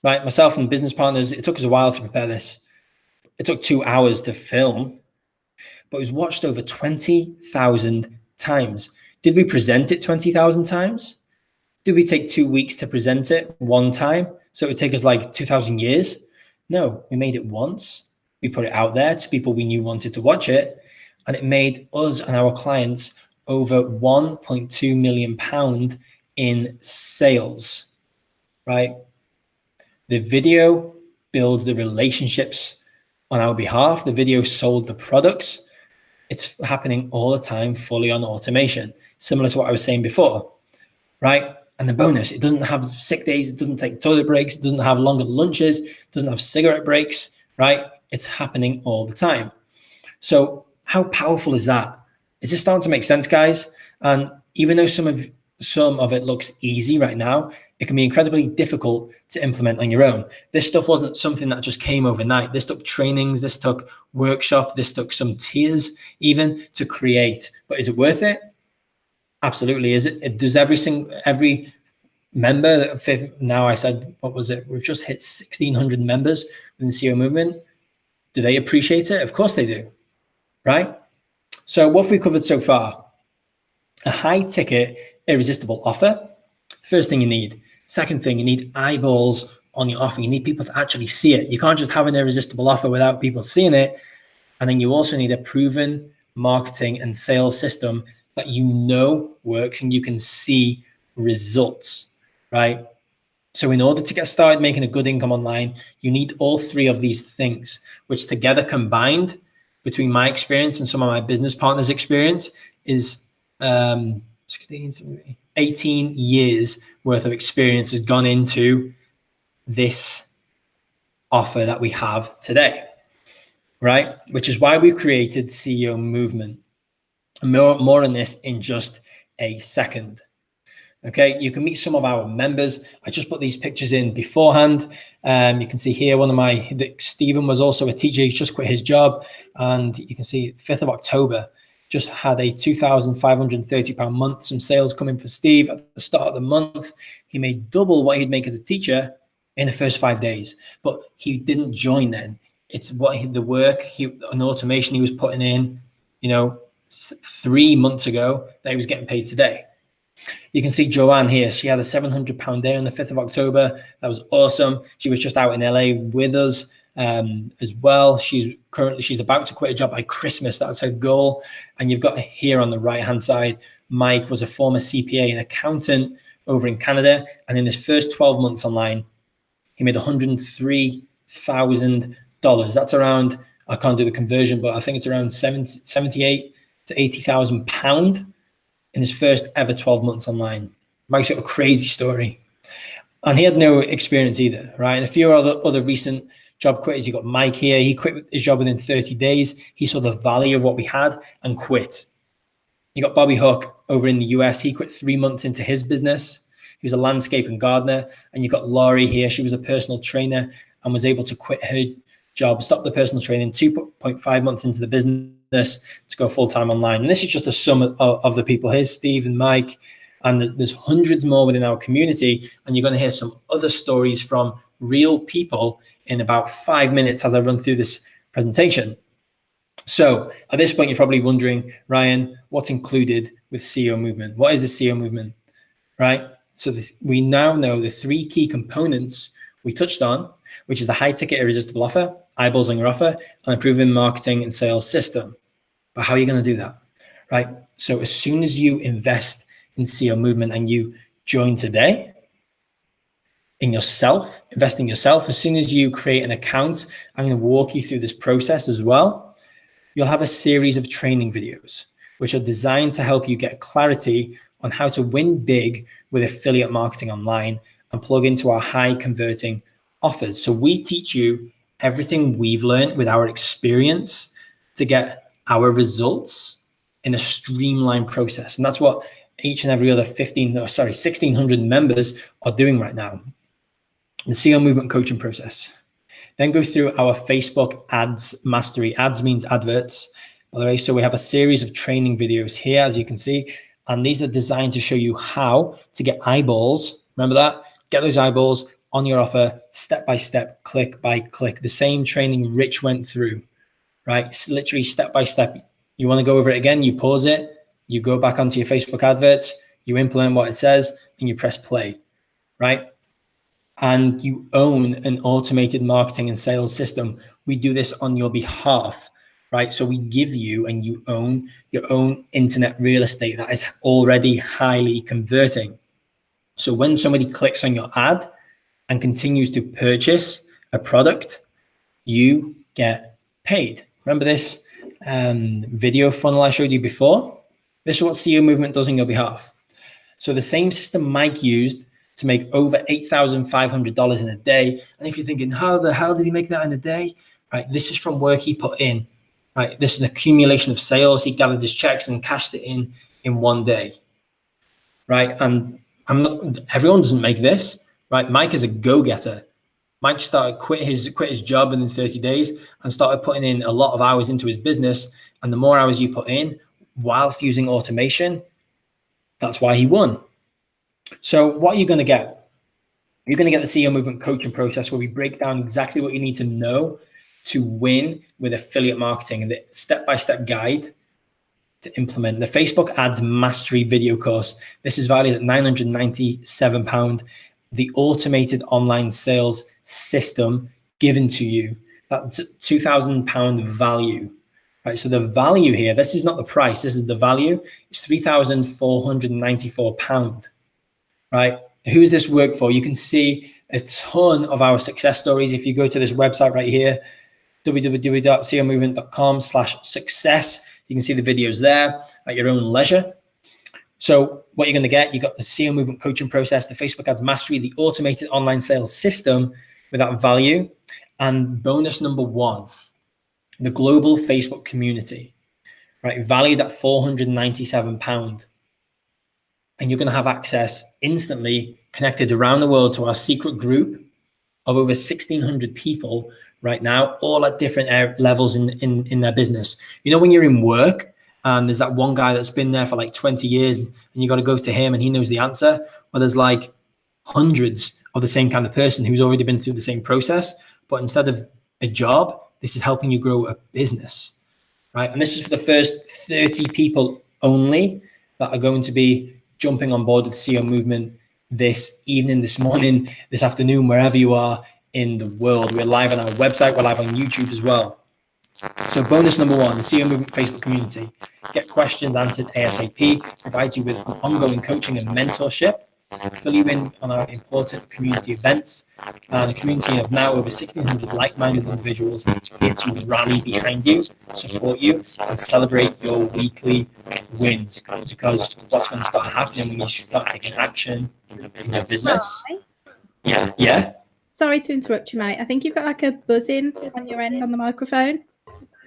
right? Myself and business partners, it took us a while to prepare this. It took 2 hours to film, but it was watched over 20,000 times. Did we present it 20,000 times? Did we take 2 weeks to present it one time? So it would take us like 2,000 years? No, we made it once. We put it out there to people we knew wanted to watch it. And it made us and our clients over £1.2 million in sales, right? The video builds the relationships on our behalf. The video sold the products. It's happening all the time, fully on automation, similar to what I was saying before, right? And the bonus, it doesn't have sick days, it doesn't take toilet breaks, it doesn't have longer lunches, it doesn't have cigarette breaks, right? It's happening all the time. So how powerful is that? Is this starting to make sense, guys? And even though some of it looks easy right now, it can be incredibly difficult to implement on your own. This stuff wasn't something that just came overnight. This took trainings, this took workshops, this took some tears even to create. But is it worth it? Absolutely. Is it? Does every member, now I said, what was it? We've just hit 1,600 members in the CEO movement. Do they appreciate it? Of course they do, right? So what have we covered so far? A high ticket, irresistible offer. First thing you need. Second thing, you need eyeballs on your offer. You need people to actually see it. You can't just have an irresistible offer without people seeing it. And then you also need a proven marketing and sales system that you know works and you can see results, right? So in order to get started making a good income online, you need all three of these things, which together combined between my experience and some of my business partners' experience is 18 years worth of experience has gone into this offer that we have today, right? Which is why we've created CEO Movement. More on this in just a second. Okay, you can meet some of our members. I just put these pictures in beforehand. You can see here Stephen was also a teacher. He's just quit his job. And you can see 5th of October, just had a £2,530 month. Some sales coming for Steve at the start of the month. He made double what he'd make as a teacher in the first 5 days, but he didn't join then. It's the work, an automation he was putting in, 3 months ago that he was getting paid today. You can see Joanne here. She had a £700 day on the 5th of October. That was awesome. She was just out in LA with us as well. She's about to quit a job by Christmas. That's her goal. And you've got here on the right-hand side, Mike was a former CPA and accountant over in Canada. And in his first 12 months online, he made $103,000. That's around, I can't do the conversion, but I think it's around 78 to 80,000 pounds in his first ever 12 months online. Mike's got a crazy story. And he had no experience either, right? And a few other recent job quitters. You got Mike here. He quit his job within 30 days. He saw the value of what we had and quit. You got Bobby Hook over in the US. He quit 3 months into his business. He was a landscape and gardener. And you got Laurie here. She was a personal trainer and was able to quit her job, stop the personal training 2.5 months into the business to go full-time online. And this is just a sum of the people. Here's Steve and Mike, and there's hundreds more within our community. And you're going to hear some other stories from real people in about 5 minutes as I run through this presentation. So at this point, you're probably wondering, Ryan, what's included with CEO Movement? What is the CEO Movement, right? So we now know the 3 key components we touched on, which is the high ticket irresistible offer, eyeballs on your offer, and a proven marketing and sales system. But how are you going to do that, right? So as soon as you invest in CEO Movement and you join today in yourself, invest in yourself, as soon as you create an account, I'm going to walk you through this process as well. You'll have a series of training videos, which are designed to help you get clarity on how to win big with affiliate marketing online and plug into our high converting offers. So we teach you everything we've learned with our experience to get our results in a streamlined process. And that's what each and every other 1,600 members are doing right now. The CEO Movement coaching process. Then go through our Facebook ads mastery. Ads means adverts, by the way. So we have a series of training videos here, as you can see. And these are designed to show you how to get eyeballs. Remember that? Get those eyeballs on your offer, step by step, click by click. The same training Rich went through, right? It's literally step by step. You want to go over it again, you pause it, you go back onto your Facebook adverts, you implement what it says, and you press play, right? And you own an automated marketing and sales system. We do this on your behalf, right? So we give you, and you own your own internet real estate that is already highly converting. So when somebody clicks on your ad and continues to purchase a product, you get paid. Remember this video funnel I showed you before? This is what CEO Movement does on your behalf. So the same system Mike used to make over $8,500 in a day. And if you're thinking, how the hell did he make that in a day? Right, this is from work he put in. Right, this is an accumulation of sales. He gathered his checks and cashed it in one day. Right, and everyone doesn't make this. Right, Mike is a go-getter. Mike started quit his job within 30 days and started putting in a lot of hours into his business. And the more hours you put in, whilst using automation, that's why he won. So what are you going to get? You're going to get the CEO Movement coaching process where we break down exactly what you need to know to win with affiliate marketing and the step-by-step guide to implement. The Facebook Ads Mastery video course. This is valued at £997. The automated online sales system given to you. That's £2,000 value. Right, so the value here, this is not the price, this is the value. It's £3,494. Right? Who's this work for? You can see a ton of our success stories. If you go to this website right here, www.ceomovement.com/success, you can see the videos there at your own leisure. So what you're going to get, you got the CEO Movement coaching process, the Facebook Ads Mastery, the automated online sales system with that value. And bonus number one, the global Facebook community, right? Valued at £497. And you're going to have access instantly connected around the world to our secret group of over 1,600 people right now, all at different levels in their business. You know, when you're in work and there's that one guy that's been there for like 20 years and you got to go to him and he knows the answer, well, there's like hundreds of the same kind of person who's already been through the same process. But instead of a job, this is helping you grow a business, right? And this is for the first 30 people only that are going to be jumping on board with CEO Movement this evening, this morning, this afternoon, wherever you are in the world. We're live on our website. We're live on YouTube as well. So bonus number one, the CEO Movement Facebook community. Get questions answered ASAP. Provides you with ongoing coaching and mentorship. Fill you in on our important community events. The community of now over 1,600 like-minded individuals here to rally behind you, support you, and celebrate your weekly wins. Because what's going to start happening when you start taking action in your business? Yeah. Sorry to interrupt you, mate. I think you've got like a buzzing on your end on the microphone.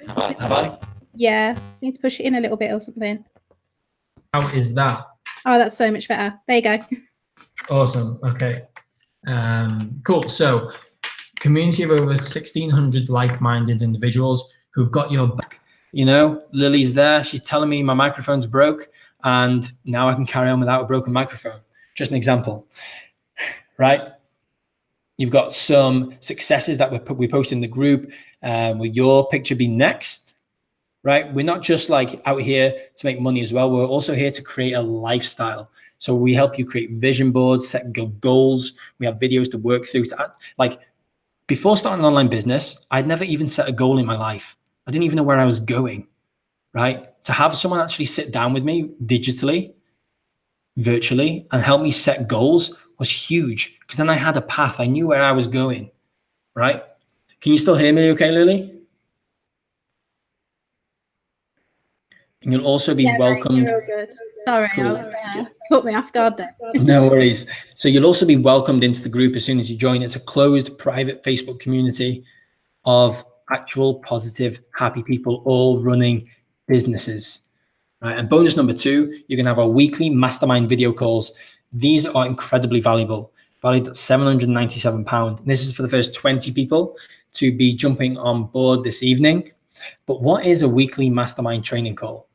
Have I? Yeah. You need to push it in a little bit or something. How is that? Oh, that's so much better. There you go. Awesome. Okay. Cool. So, community of over 1,600 like-minded individuals who've got your back. You know, Lily's there. She's telling me my microphone's broke, and now I can carry on without a broken microphone. Just an example, right? You've got some successes that we post in the group. Will your picture be next? Right? We're not just like out here to make money as well. We're also here to create a lifestyle. So we help you create vision boards, set goals. We have videos to work through. Like before starting an online business, I'd never even set a goal in my life. I didn't even know where I was going, right? To have someone actually sit down with me digitally, virtually, and help me set goals was huge, because then I had a path. I knew where I was going, right? Can you still hear me okay, Lily? And you'll also be welcomed. You're all good. Sorry, cool. Caught me off guard there. No worries. So you'll also be welcomed into the group as soon as you join. It's a closed, private Facebook community of actual, positive, happy people all running businesses. Right? And bonus number two, you're going to have our weekly mastermind video calls. These are incredibly valuable, valued at £797. This is for the first 20 people to be jumping on board this evening. But what is a weekly mastermind training call?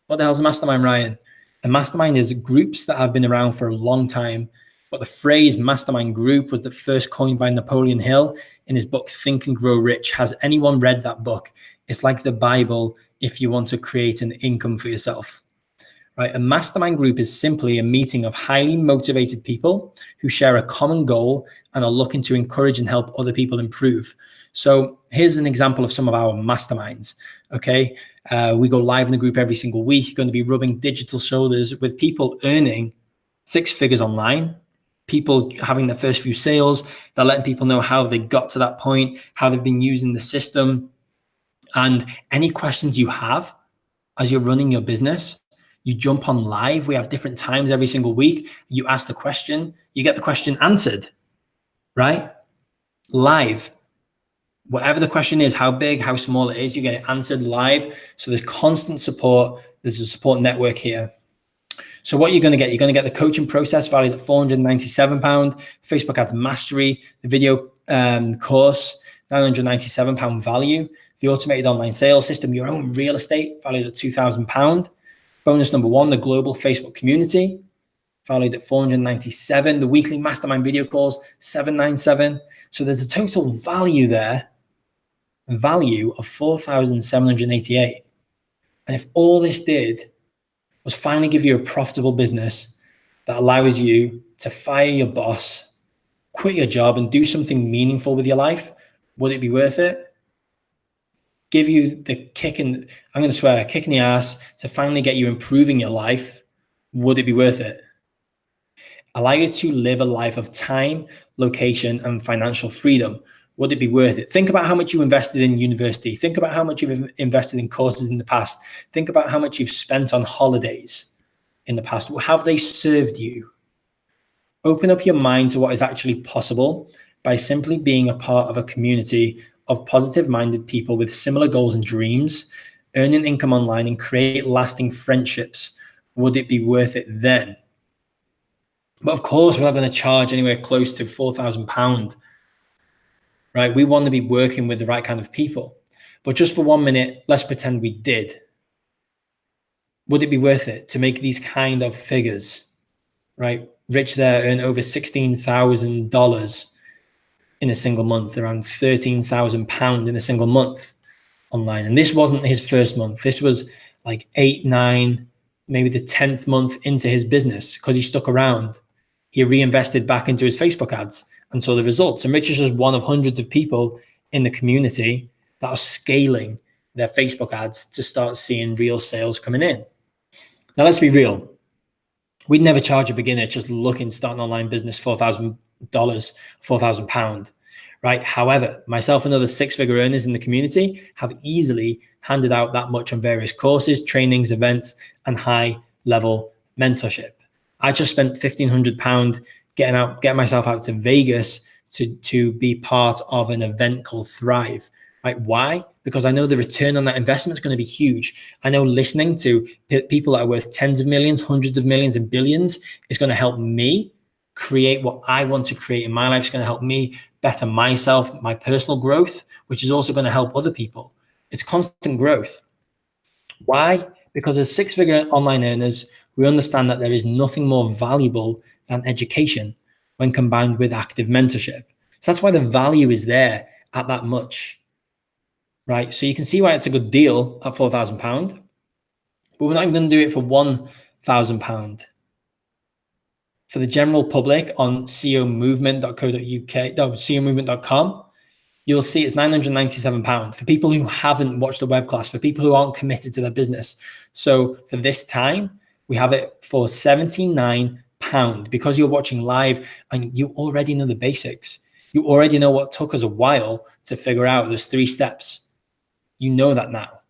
What the hell's a mastermind, Ryan? A mastermind is groups that have been around for a long time, but the phrase mastermind group was the first coined by Napoleon Hill in his book, Think and Grow Rich. Has anyone read that book? It's like the Bible if you want to create an income for yourself, right? A mastermind group is simply a meeting of highly motivated people who share a common goal and are looking to encourage and help other people improve. So here's an example of some of our masterminds, okay? We go live in the group every single week. You're going to be rubbing digital shoulders with people earning 6 figures online, people having their first few sales. They're letting people know how they got to that point, how they've been using the system. And any questions you have as you're running your business, you jump on live. We have different times every single week. You ask the question, you get the question answered, right? Live. Whatever the question is, how big, how small it is, you get it answered live. So there's constant support. There's a support network here. So what you're going to get the coaching process valued at £497, Facebook Ads Mastery, the video course, £997 value, the automated online sales system, your own real estate valued at £2,000. Bonus number 1, the global Facebook community, valued at $497. The weekly mastermind video calls, $797. So there's a total value there, value of $4,788. And if all this did was finally give you a profitable business that allows you to fire your boss, quit your job, and do something meaningful with your life, would it be worth it? Give you the kick in, I'm going to swear, a kick in the ass to finally get you improving your life, would it be worth it? Allow you to live a life of time, location, and financial freedom. Would it be worth it? Think about how much you invested in university. Think about how much you've invested in courses in the past. Think about how much you've spent on holidays in the past. How have they served you? Open up your mind to what is actually possible by simply being a part of a community of positive-minded people with similar goals and dreams, earning income online, and create lasting friendships. Would it be worth it then? But of course, we're not going to charge anywhere close to £4,000, right? We want to be working with the right kind of people. But just for 1 minute, let's pretend we did. Would it be worth it to make these kind of figures, right? Rich there earn over $16,000 in a single month, around £13,000 in a single month online. And this wasn't his first month. This was like 8, 9, maybe the 10th month into his business because he stuck around. He reinvested back into his Facebook ads and saw the results. And Rich is just one of hundreds of people in the community that are scaling their Facebook ads to start seeing real sales coming in. Now, let's be real. We'd never charge a beginner just looking to start an online business $4,000, £4,000, right? However, myself and other 6-figure earners in the community have easily handed out that much on various courses, trainings, events, and high-level mentorship. I just spent £1,500 getting myself out to Vegas to be part of an event called Thrive, right? Why? Because I know the return on that investment is going to be huge. I know listening to people that are worth tens of millions, hundreds of millions, and billions is going to help me create what I want to create in my life. It's going to help me better myself, my personal growth, which is also going to help other people. It's constant growth. Why? Because as 6-figure online earners, we understand that there is nothing more valuable than education when combined with active mentorship. So that's why the value is there at that much, right? So you can see why it's a good deal at £4,000, but we're not even going to do it for £1,000. For the general public on ceomovement.com, you'll see it's £997 for people who haven't watched the WebClass, for people who aren't committed to their business. So for this time, we have it for £79 because you're watching live and you already know the basics. You already know what took us a while to figure out. There's 3 steps. You know that now.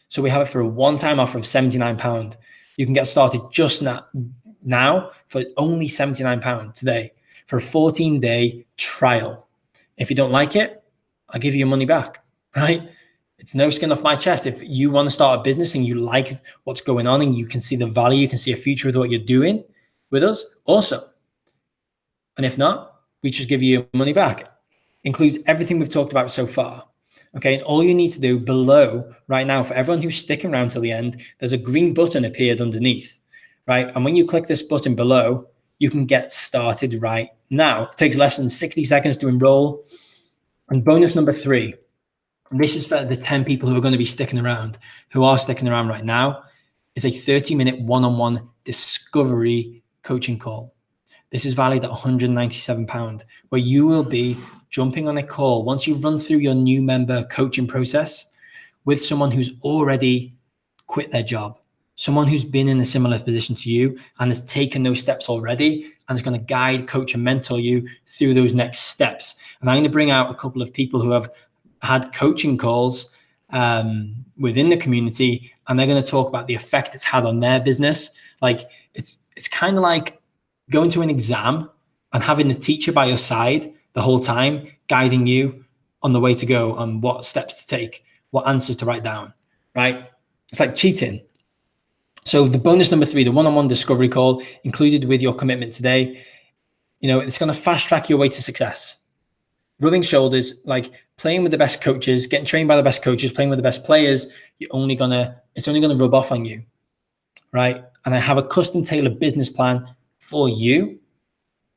So we have it for a one-time offer of £79. You can get started just now for only £79 today for a 14-day trial. If you don't like it, I'll give you your money back, right? It's no skin off my chest. If you want to start a business and you like what's going on and you can see the value, you can see a future with what you're doing with us, awesome. And if not, we just give you your money back. Includes everything we've talked about so far. Okay, and all you need to do below right now, for everyone who's sticking around till the end, there's a green button appeared underneath. right? And when you click this button below, you can get started right now. It takes less than 60 seconds to enroll. And bonus number 3, and this is for the 10 people who are going to be sticking around, who are sticking around right now, is a 30-minute one-on-one discovery coaching call. This is valued at £197, where you will be jumping on a call once you've run through your new member coaching process with someone who's already quit their job, someone who's been in a similar position to you and has taken those steps already and is going to guide, coach, and mentor you through those next steps. And I'm going to bring out a couple of people who have had coaching calls within the community, and they're going to talk about the effect it's had on their business. Like it's kind of like going to an exam and having the teacher by your side the whole time, guiding you on the way to go, on what steps to take, what answers to write down, right? It's like cheating. So the bonus number 3, the one-on-one discovery call included with your commitment today, it's going to fast track your way to success. Rubbing shoulders, like playing with the best coaches, getting trained by the best coaches, playing with the best players, it's only going to rub off on you, right? And I have a custom tailored business plan for you,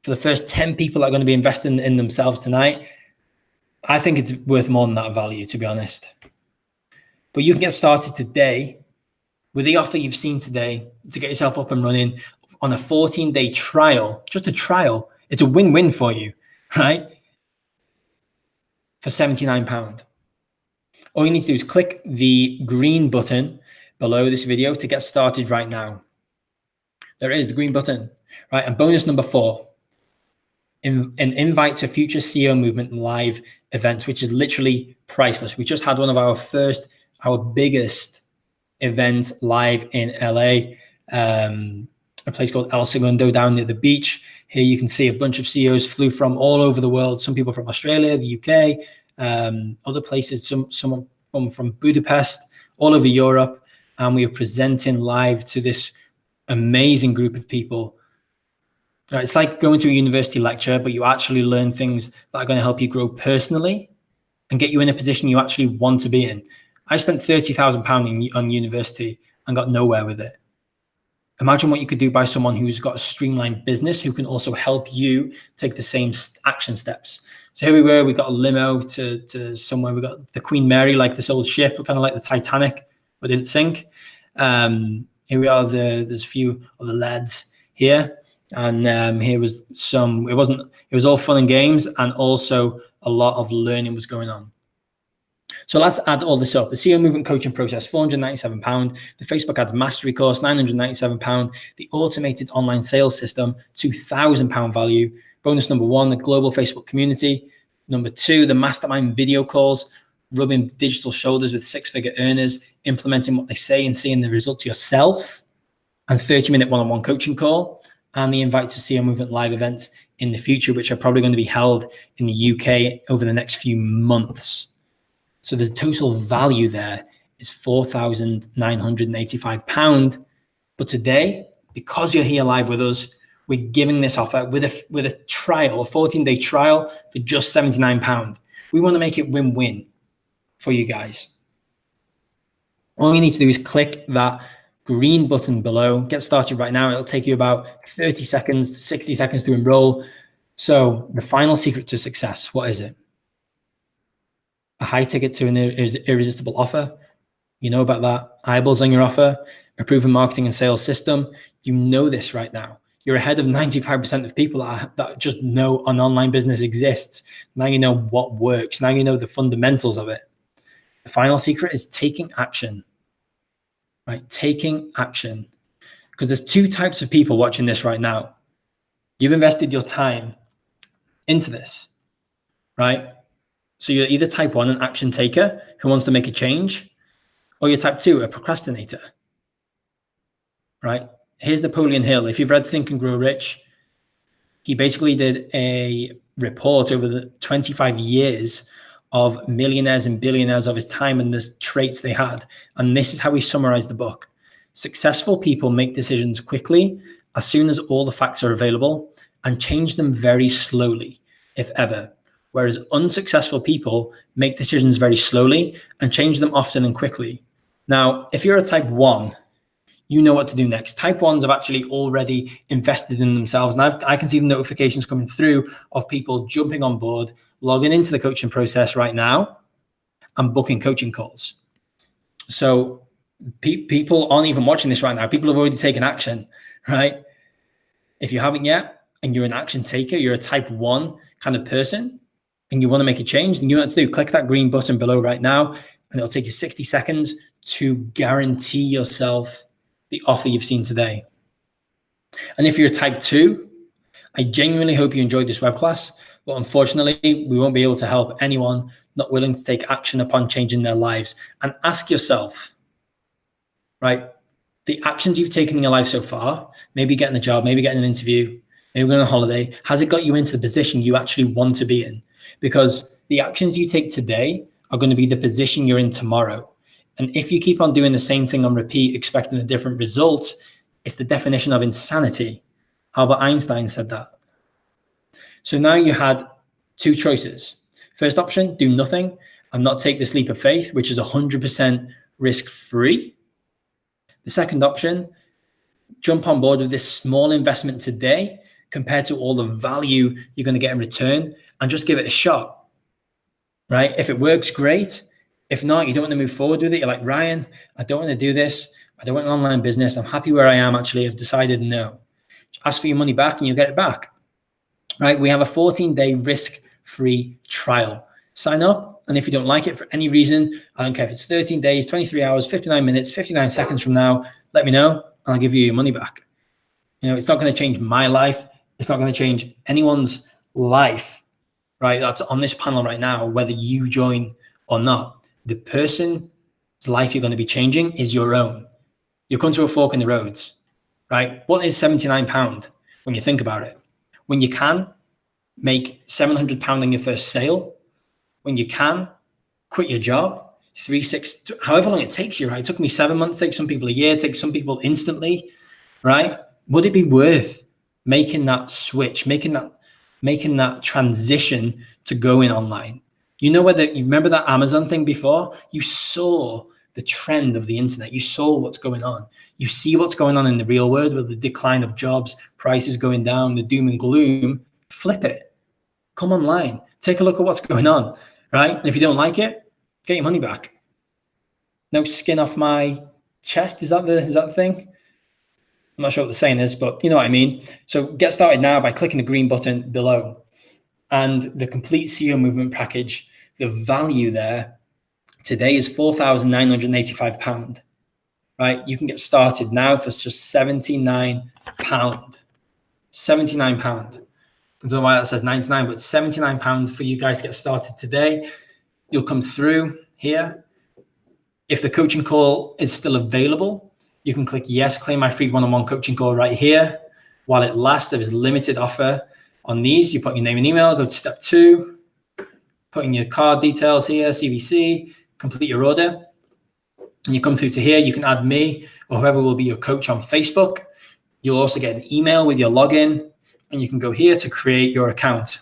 for the first 10 people that are going to be investing in themselves tonight. I think it's worth more than that value, to be honest. But you can get started today with the offer you've seen today to get yourself up and running on a 14-day trial, just a trial. It's a win-win for you, right? For £79. All you need to do is click the green button below this video to get started right now. There it is, the green button, right? And bonus number 4, an invite to future CEO Movement live events, which is literally priceless. We just had one of our biggest event live in LA, a place called El Segundo down near the beach. Here you can see a bunch of CEOs flew from all over the world. Some people from Australia, the UK, other places, some from Budapest, all over Europe. And we are presenting live to this amazing group of people. It's like going to a university lecture, but you actually learn things that are going to help you grow personally and get you in a position you actually want to be in. I spent £30,000 on university and got nowhere with it. Imagine what you could do by someone who's got a streamlined business who can also help you take the same action steps. So here we got a limo to somewhere. We got the Queen Mary, like this old ship, kind of like the Titanic, but didn't sink. Here we are. There's a few of the lads here, and here was some. It was all fun and games, and also a lot of learning was going on. So let's add all this up. The CEO Movement coaching process, £497. The Facebook Ads Mastery course, £997. The automated online sales system, £2,000 value. Bonus number 1, the global Facebook community. Number 2, the mastermind video calls, rubbing digital shoulders with 6-figure earners, implementing what they say and seeing the results yourself. And 30-minute one-on-one coaching call. And the invite to CEO Movement live events in the future, which are probably going to be held in the UK over the next few months. So the total value there is £4,985. But today, because you're here live with us, we're giving this offer with a trial, a 14-day trial for just £79. We want to make it win-win for you guys. All you need to do is click that green button below. Get started right now. It'll take you about 30 seconds, 60 seconds to enroll. So the final secret to success, what is it? A high ticket to an irresistible offer. You know about that. Eyeballs on your offer, a proven marketing and sales system. You know this right now. You're ahead of 95% of people that just know an online business exists. Now you know what works. Now you know the fundamentals of it. The final secret is taking action, right? Taking action. Because there's 2 types of people watching this right now. You've invested your time into this, right? So you're either type 1, an action taker who wants to make a change, or you're type 2, a procrastinator, right? Here's Napoleon Hill. If you've read Think and Grow Rich, he basically did a report over the 25 years of millionaires and billionaires of his time and the traits they had. And this is how he summarized the book. Successful people make decisions quickly, as soon as all the facts are available, and change them very slowly, if ever. Whereas unsuccessful people make decisions very slowly and change them often and quickly. Now, if you're a type 1, you know what to do next. Type 1s have actually already invested in themselves. And I can see the notifications coming through of people jumping on board, logging into the coaching process right now and booking coaching calls. So people aren't even watching this right now. People have already taken action, right? If you haven't yet, and you're an action taker, you're a type 1 kind of person, and you want to make a change, then you know what to do. Click that green button below right now, and it'll take you 60 seconds to guarantee yourself the offer you've seen today. And if you're a type 2, I genuinely hope you enjoyed this web class, but unfortunately, we won't be able to help anyone not willing to take action upon changing their lives. And ask yourself, right, the actions you've taken in your life so far, maybe getting a job, maybe getting an interview, maybe going on a holiday, has it got you into the position you actually want to be in? Because the actions you take today are going to be the position you're in tomorrow. And if you keep on doing the same thing on repeat, expecting a different result, it's the definition of insanity. Albert Einstein said that. So now you had 2 choices. First option, do nothing and not take this leap of faith, which is 100% risk-free. The second option, jump on board with this small investment today compared to all the value you're going to get in return and just give it a shot, right? If it works, great. If not, you don't want to move forward with it. You're like, Ryan, I don't want to do this. I don't want an online business. I'm happy where I am. Actually, I've decided no. Ask for your money back and you'll get it back, right? We have a 14-day risk-free trial. Sign up. And if you don't like it for any reason, I don't care if it's 13 days, 23 hours, 59 minutes, 59 seconds from now, let me know and I'll give you your money back. You know, it's not going to change my life. It's not going to change anyone's life, right? That's on this panel right now, whether you join or not. The person's life you're going to be changing is your own. You come to a fork in the roads, right? What is £79 when you think about it? When you can make £700 on your first sale, when you can quit your job, 3, 6, however long it takes you, right? It took me 7 months, takes some people a year, takes some people instantly, right? Would it be worth making that switch, making that transition to going online? You know, you remember that Amazon thing before? You saw the trend of the internet. You saw what's going on. You see what's going on in the real world with the decline of jobs, prices going down, the doom and gloom. Flip it. Come online. Take a look at what's going on, right? And if you don't like it, get your money back. No skin off my chest. Is that the thing? I'm not sure what the saying is, but you know what I mean. So get started now by clicking the green button below. And the complete CEO movement package, the value there today is £4,985, right? You can get started now for just £79. £79. I don't know why that says 99, but £79 for you guys to get started today. You'll come through here. If the coaching call is still available, you can click yes, claim my free one-on-one coaching call right here. While it lasts, there is a limited offer on these. You put your name and email, go to step 2, put in your card details here, CVC, complete your order. And you come through to here, you can add me or whoever will be your coach on Facebook. You'll also get an email with your login, and you can go here to create your account.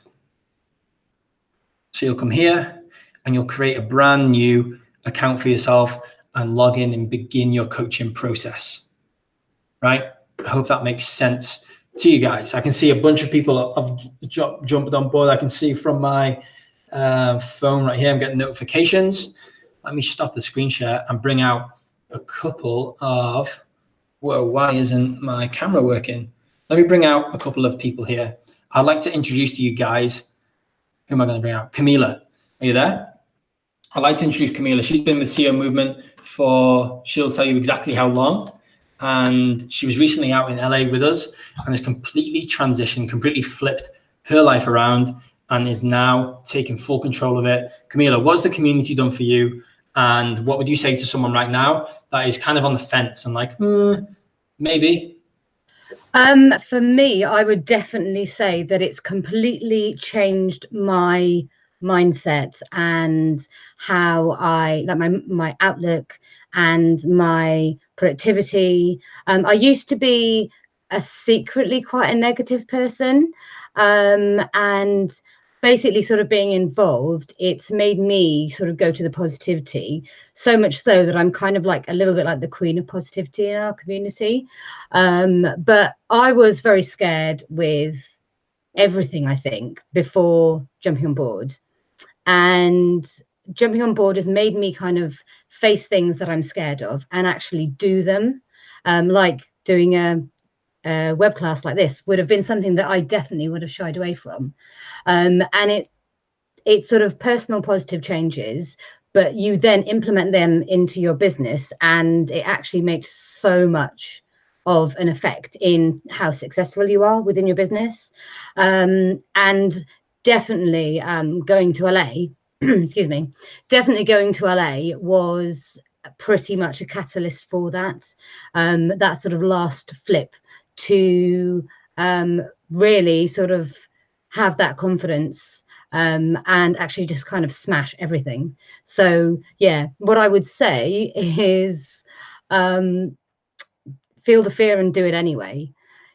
So you'll come here and you'll create a brand new account for yourself and log in and begin your coaching process, right? I hope that makes sense to you guys. I can see a bunch of people have jumped on board. I can see from my phone right here, I'm getting notifications. Let me stop the screen share and bring out a couple of, whoa, why isn't my camera working? Let me bring out a couple of people here. I'd like to introduce to you guys, who am I going to bring out? Camila, are you there? I'd like to introduce Camila. She's been with CEO Movement she'll tell you exactly how long. And she was recently out in LA with us and has completely transitioned, completely flipped her life around and is now taking full control of it. Camila, what's the community done for you? And what would you say to someone right now that is kind of on the fence and like, maybe? For me, I would definitely say that it's completely changed my mindset and how my outlook and my productivity. I used to be secretly quite a negative person, and basically sort of being involved, it's made me sort of go to the positivity, so much so that I'm kind of like a little bit like the queen of positivity in our community. But I was very scared with everything, I think, before jumping on board. And jumping on board has made me kind of face things that I'm scared of and actually do them. Like doing a web class like this would have been something that I definitely would have shied away from. And it's sort of personal positive changes, but you then implement them into your business, and it actually makes so much of an effect in how successful you are within your business. And definitely going to LA, excuse me, definitely going to LA was pretty much a catalyst for that. That sort of last flip to really sort of have that confidence and actually just kind of smash everything. So yeah, what I would say is feel the fear and do it anyway.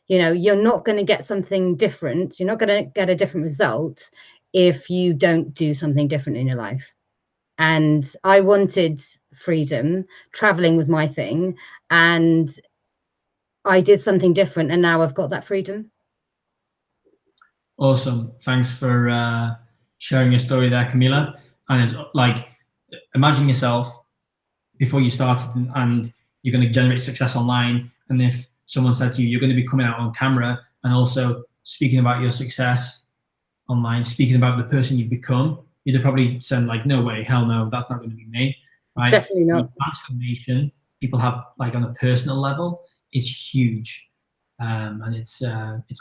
You know, you're not going to get something different. You're not going to get a different result if you don't do something different in your life. And I wanted freedom. Traveling was my thing, and I did something different, and now I've got that freedom. Awesome. Thanks for sharing your story there, Camilla. And it's like, imagine yourself before you started and you're going to generate success online. And if someone said to you, you're going to be coming out on camera and also speaking about your success online, speaking about the person you've become, you'd have probably said like, no way, hell no, that's not going to be me. Right? Definitely not. The transformation people have like on a personal level is huge. And it's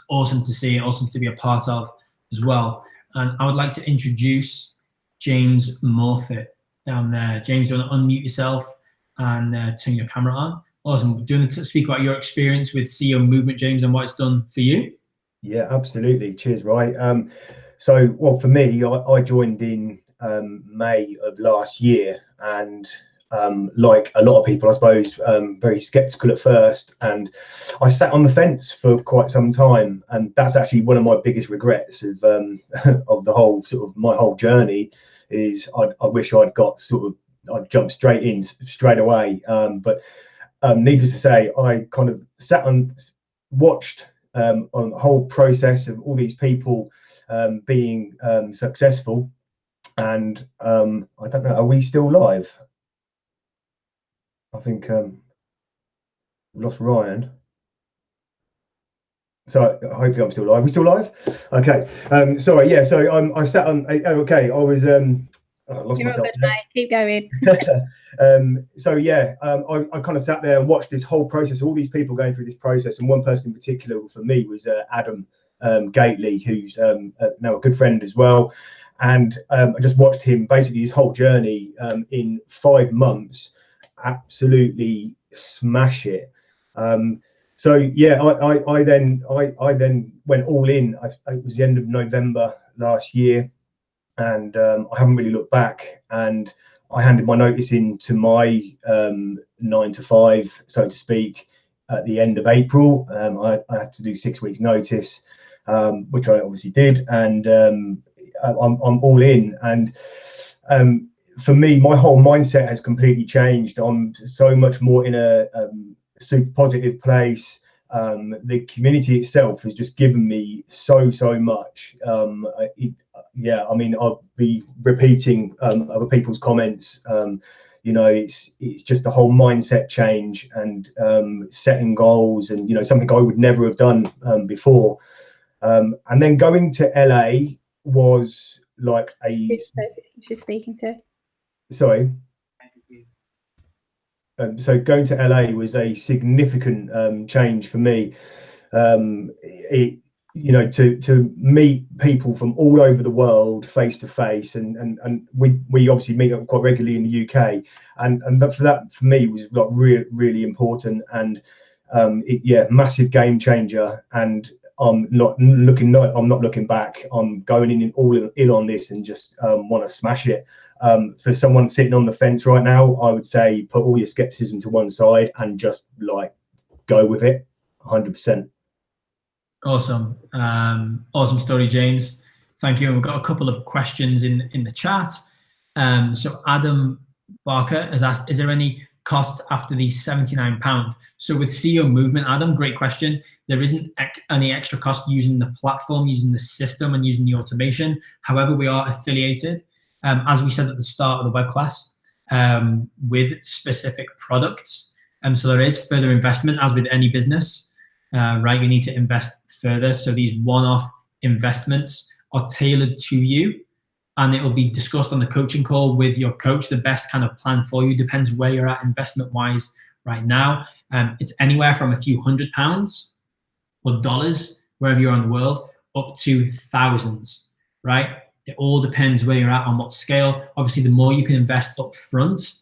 awesome to see, awesome to be a part of as well. And I would like to introduce James Morfitt down there. James, you want to unmute yourself and turn your camera on? Awesome. Do you want to speak about your experience with CEO Movement, James, and what it's done for you? Yeah, absolutely. Cheers, Ryan. So, well, for me, I joined in May of last year, and like a lot of people, I suppose, very skeptical at first, and I sat on the fence for quite some time, and that's actually one of my biggest regrets of of the whole sort of my whole journey. Is I wish I'd jumped straight in straight away, but needless to say, I kind of sat and watched on the whole process of all these people being successful, and I don't know, are we still live? I think we lost Ryan. So hopefully I'm still live. Are we still live? Okay. Sorry. Yeah. So I sat on. Okay. I was. I lost You're myself. all good, mate. Keep going. So yeah, I kind of sat there and watched this whole process, all these people going through this process, and one person in particular for me was Adam Gately, who's now a good friend as well. And I just watched him basically his whole journey in 5 months. Absolutely smash it. So yeah, I then went all in. It was the end of November last year, and I haven't really looked back. And I handed my notice in to my 9 to 5, so to speak, at the end of April. I had to do 6 weeks notice, which I obviously did, and I'm all in. And for me, my whole mindset has completely changed. I'm so much more in a super positive place. The community itself has just given me so much. Yeah, I mean, I'll be repeating other people's comments. You know, it's just a whole mindset change and setting goals, and you know, something I would never have done before. And then going to LA was like She's speaking to. Sorry. So going to LA was a significant change for me. It, you know, to meet people from all over the world face to face, and we obviously meet up quite regularly in the UK, and that for me was like really important, and yeah, massive game changer. And I'm not looking back. I'm going in all in on this and just want to smash it. For someone sitting on the fence right now, I would say put all your skepticism to one side and just like go with it 100%. Awesome. Awesome story, James. Thank you. And we've got a couple of questions in the chat. So Adam Barker has asked, is there any cost after the £79? So with CEO Movement, Adam, great question. There isn't any extra cost using the platform, using the system, and using the automation. However, we are affiliated, as we said at the start of the WebClass, with specific products. So there is further investment, as with any business, right? You need to invest further. So these one-off investments are tailored to you, and it will be discussed on the coaching call with your coach. The best kind of plan for you depends where you're at investment-wise right now. It's anywhere from a few £100s or dollars, wherever you are in the world, up to thousands, right? It all depends where you're at, on what scale. Obviously, the more you can invest up front,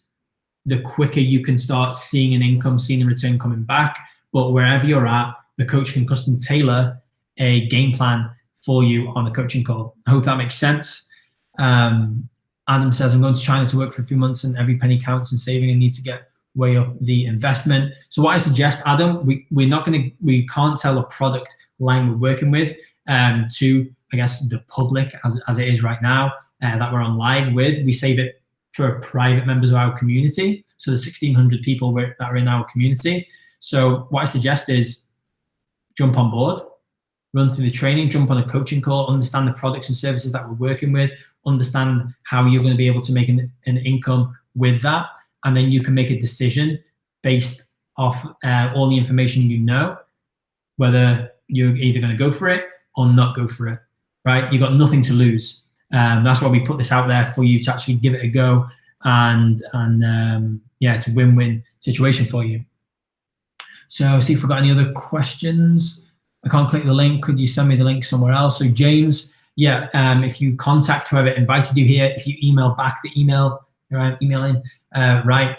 the quicker you can start seeing an income, seeing a return coming back. But wherever you're at, the coach can custom tailor a game plan for you on the coaching call. I hope that makes sense. Adam says, I'm going to China to work for a few months and every penny counts and saving and need to get way up the investment. So what I suggest, Adam, we can't tell a product line we're working with to, I guess, the public as it is right now that we're on live with. We save it for private members of our community. So the 1,600 people that are in our community. So what I suggest is jump on board, run through the training, jump on a coaching call, understand the products and services that we're working with, understand how you're going to be able to make an income with that. And then you can make a decision based off all the information you know, whether you're either going to go for it or not go for it, right? You've got nothing to lose. That's why we put this out there for you to actually give it a go, and yeah, it's a win-win situation for you. So see if we've got any other questions. I can't click the link. Could you send me the link somewhere else? So James, yeah, if you contact whoever invited you here, if you email back the email, emailing, right,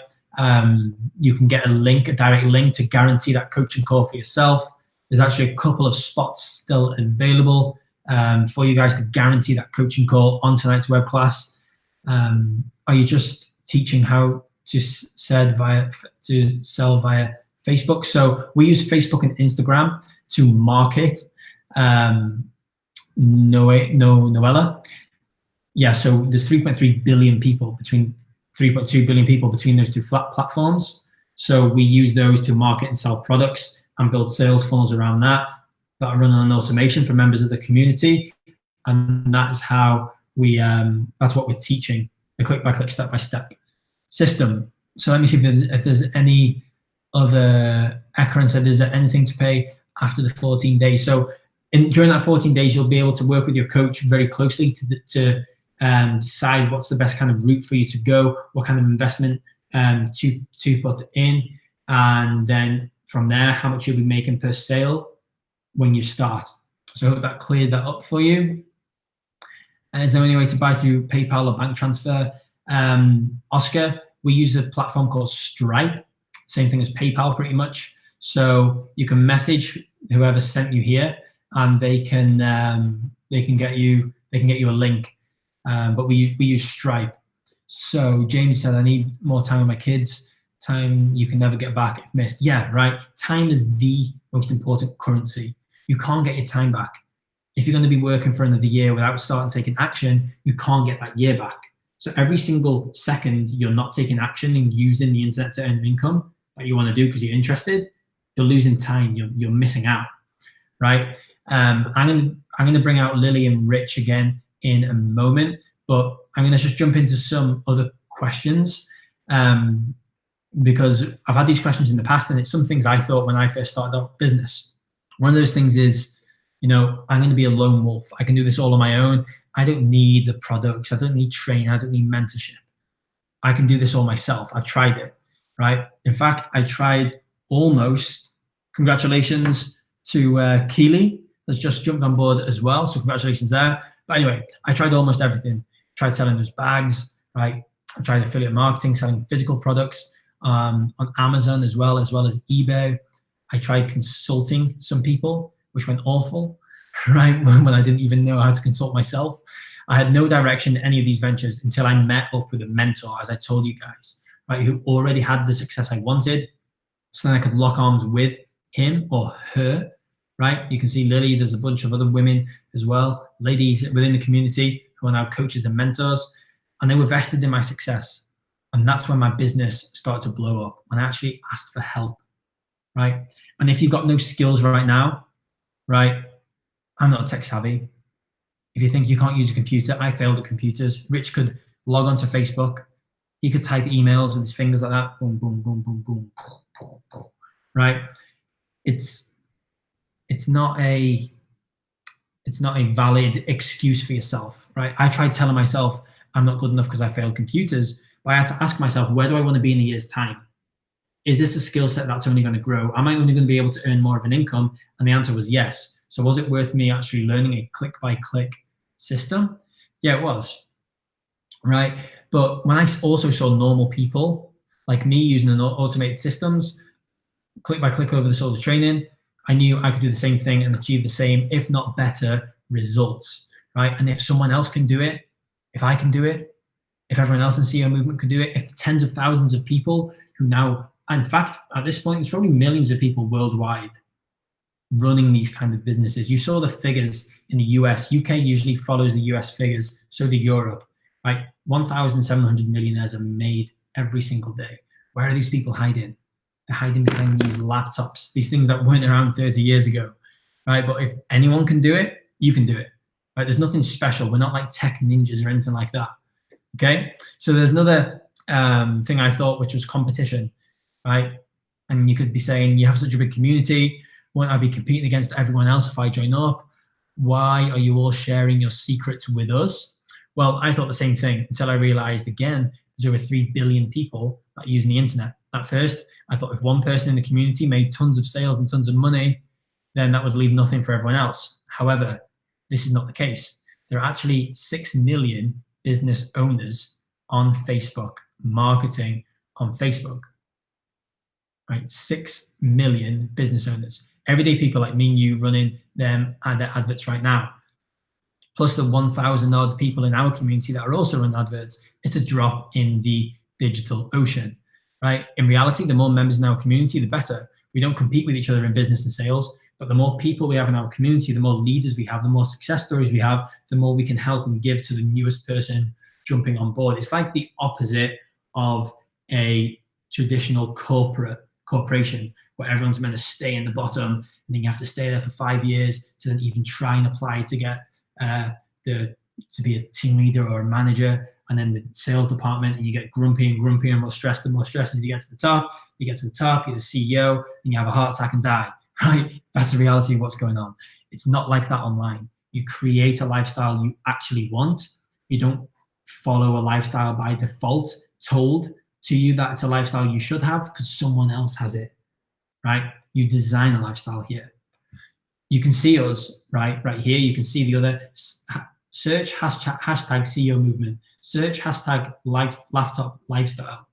you can get a link, a direct link to guarantee that coaching call for yourself. There's actually a couple of spots still available for you guys to guarantee that coaching call on tonight's web class. Are you just teaching how to sell via Facebook? So we use Facebook and Instagram to market. Noella. Yeah, so there's 3.3 billion people between 3.2 billion people between those two platforms. So we use those to market and sell products and build sales funnels around that are run on automation for members of the community. And that is how we, that's what we're teaching, a click-by-click, step-by-step system. So let me see if there's any other, Ekron said, is there anything to pay after the 14 days? So during that 14 days, you'll be able to work with your coach very closely to decide what's the best kind of route for you to go, what kind of investment to put in, and then from there, how much you'll be making per sale when you start. So I hope that cleared that up for you. Is there any way to buy through PayPal or bank transfer? Oscar, we use a platform called Stripe, same thing as PayPal pretty much. So you can message whoever sent you here, and they can get you a link. But we use Stripe. So James said, I need more time with my kids. Time you can never get back if missed. Yeah, right. Time is the most important currency. You can't get your time back. If you're going to be working for another year without starting taking action, you can't get that year back. So every single second you're not taking action and using the internet to earn an income that you want to do because you're interested, you're losing time. You're missing out, right? I'm going to bring out Lily and Rich again in a moment, but I'm going to just jump into some other questions because I've had these questions in the past, and it's some things I thought when I first started out business. One of those things is, I'm going to be a lone wolf. I can do this all on my own. I don't need the products. I don't need training. I don't need mentorship. I can do this all myself. I've tried it, right? In fact, I tried almost. Congratulations to Keely, has just jumped on board as well. So congratulations there. But anyway, I tried almost everything. Tried selling those bags, right? I tried affiliate marketing, selling physical products on Amazon as well as eBay. I tried consulting some people, which went awful, right? When I didn't even know how to consult myself. I had no direction in any of these ventures until I met up with a mentor, as I told you guys, right? Who already had the success I wanted. So then I could lock arms with him or her, right? You can see Lily, there's a bunch of other women as well ladies within the community who are now coaches and mentors, and they were vested in my success. And that's when my business started to blow up, and I actually asked for help, right? And if you've got no skills right now, right, I'm not tech savvy. If you think you can't use a computer, I failed at computers. Rich could log onto Facebook. He could type emails with his fingers like that. Boom, boom, boom, boom, boom, boom, boom. Right? It's not a valid excuse for yourself, right? I tried telling myself I'm not good enough because I failed computers, but I had to ask myself, where do I want to be in a year's time? Is this a skill set that's only going to grow? Am I only going to be able to earn more of an income? And the answer was yes. So was it worth me actually learning a click-by-click system? Yeah, it was, right? But when I also saw normal people like me using an automated systems, click-by-click over the sort of training, I knew I could do the same thing and achieve the same, if not better, results, right? And if someone else can do it, if I can do it, if everyone else in CEO movement can do it, if tens of thousands of people who now, in fact, at this point, there's probably millions of people worldwide running these kind of businesses. You saw the figures in the US. UK usually follows the US figures, so do Europe, right? 1,700 millionaires are made every single day. Where are these people hiding? They're hiding behind these laptops, these things that weren't around 30 years ago, right? But if anyone can do it, you can do it, right? There's nothing special. We're not like tech ninjas or anything like that, okay? So there's another thing I thought, which was competition, right? And you could be saying, you have such a big community, won't I be competing against everyone else if I join up? Why are you all sharing your secrets with us? Well, I thought the same thing until I realized, again, there's over 3 billion people that are using the internet. At first, I thought if one person in the community made tons of sales and tons of money, then that would leave nothing for everyone else. However, this is not the case. There are actually 6 million business owners on Facebook, marketing on Facebook, right? 6 million business owners. Everyday people like me and you running them and their adverts right now. Plus the 1,000 odd people in our community that are also running adverts. It's a drop in the digital ocean, right? In reality, the more members in our community, the better. We don't compete with each other in business and sales, but the more people we have in our community, the more leaders we have, the more success stories we have, the more we can help and give to the newest person jumping on board. It's like the opposite of a traditional corporation where everyone's meant to stay in the bottom, and then you have to stay there for 5 years to then even try and apply to get to be a team leader or a manager, and then the sales department, and you get grumpy and more stressed as you get to the top. You get to the top, you're the CEO, and you have a heart attack and die, right? That's the reality of what's going on. It's not like that online. You create a lifestyle you actually want. You don't follow a lifestyle by default, told to you that it's a lifestyle you should have because someone else has it, right? You design a lifestyle here. You can see us right here. You can see the other. Search hashtag CEO movement. Search hashtag laptop lifestyle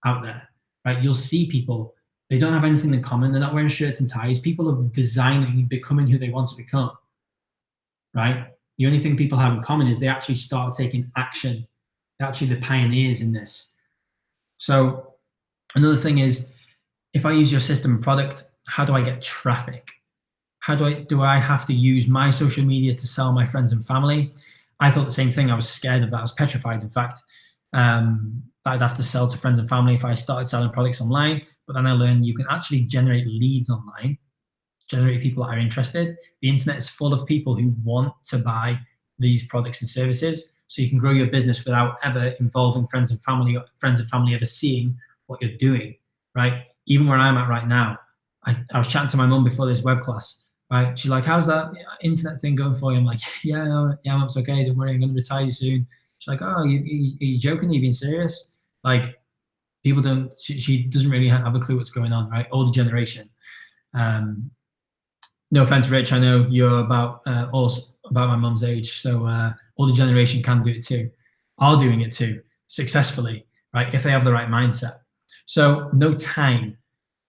out there, right? You'll see people. They don't have anything in common. They're not wearing shirts and ties. People are designing, becoming who they want to become, right? The only thing people have in common is they actually start taking action. They're actually the pioneers in this. So another thing is, if I use your system and product, how do I get traffic? How do I have to use my social media to sell my friends and family? I thought the same thing. I was scared of that. I was petrified, in fact, that I'd have to sell to friends and family if I started selling products online. But then I learned you can actually generate leads online, generate people that are interested. The internet is full of people who want to buy these products and services. So you can grow your business without ever involving friends and family ever seeing what you're doing, right? Even where I'm at right now, I was chatting to my mum before this WebClass, right? She's like, how's that internet thing going for you? I'm like, yeah, it's okay. Don't worry, I'm going to retire soon. She's like, oh, are you joking? Are you being serious? Like, people don't, she doesn't really have a clue what's going on, right? Older generation. No offense, Rich, I know you're about my mum's age, so older generation can do it too. Are doing it too, successfully, right? If they have the right mindset. So no time.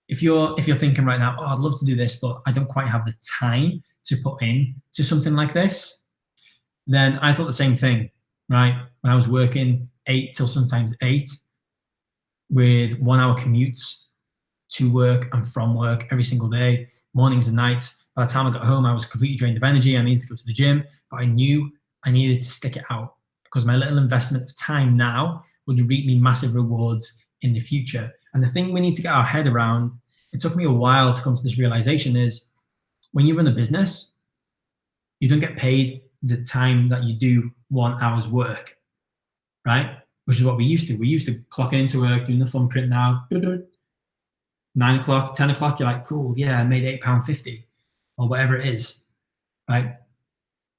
If you're thinking right now, oh, I'd love to do this, but I don't quite have the time to put in to something like this, then I thought the same thing, right? When I was working 8 till sometimes 8 with 1 hour commutes to work and from work every single day, mornings and nights. By the time I got home, I was completely drained of energy. I needed to go to the gym, but I knew I needed to stick it out because my little investment of time now would reap me massive rewards in the future. And the thing we need to get our head around, it took me a while to come to this realization, is when you run a business, you don't get paid the time that you do 1 hour's work, right? Which is what we used to. We used to clock into work, doing the thumbprint now, 9 o'clock, 10 o'clock, you're like, cool, yeah, I made £8.50 or whatever it is, right?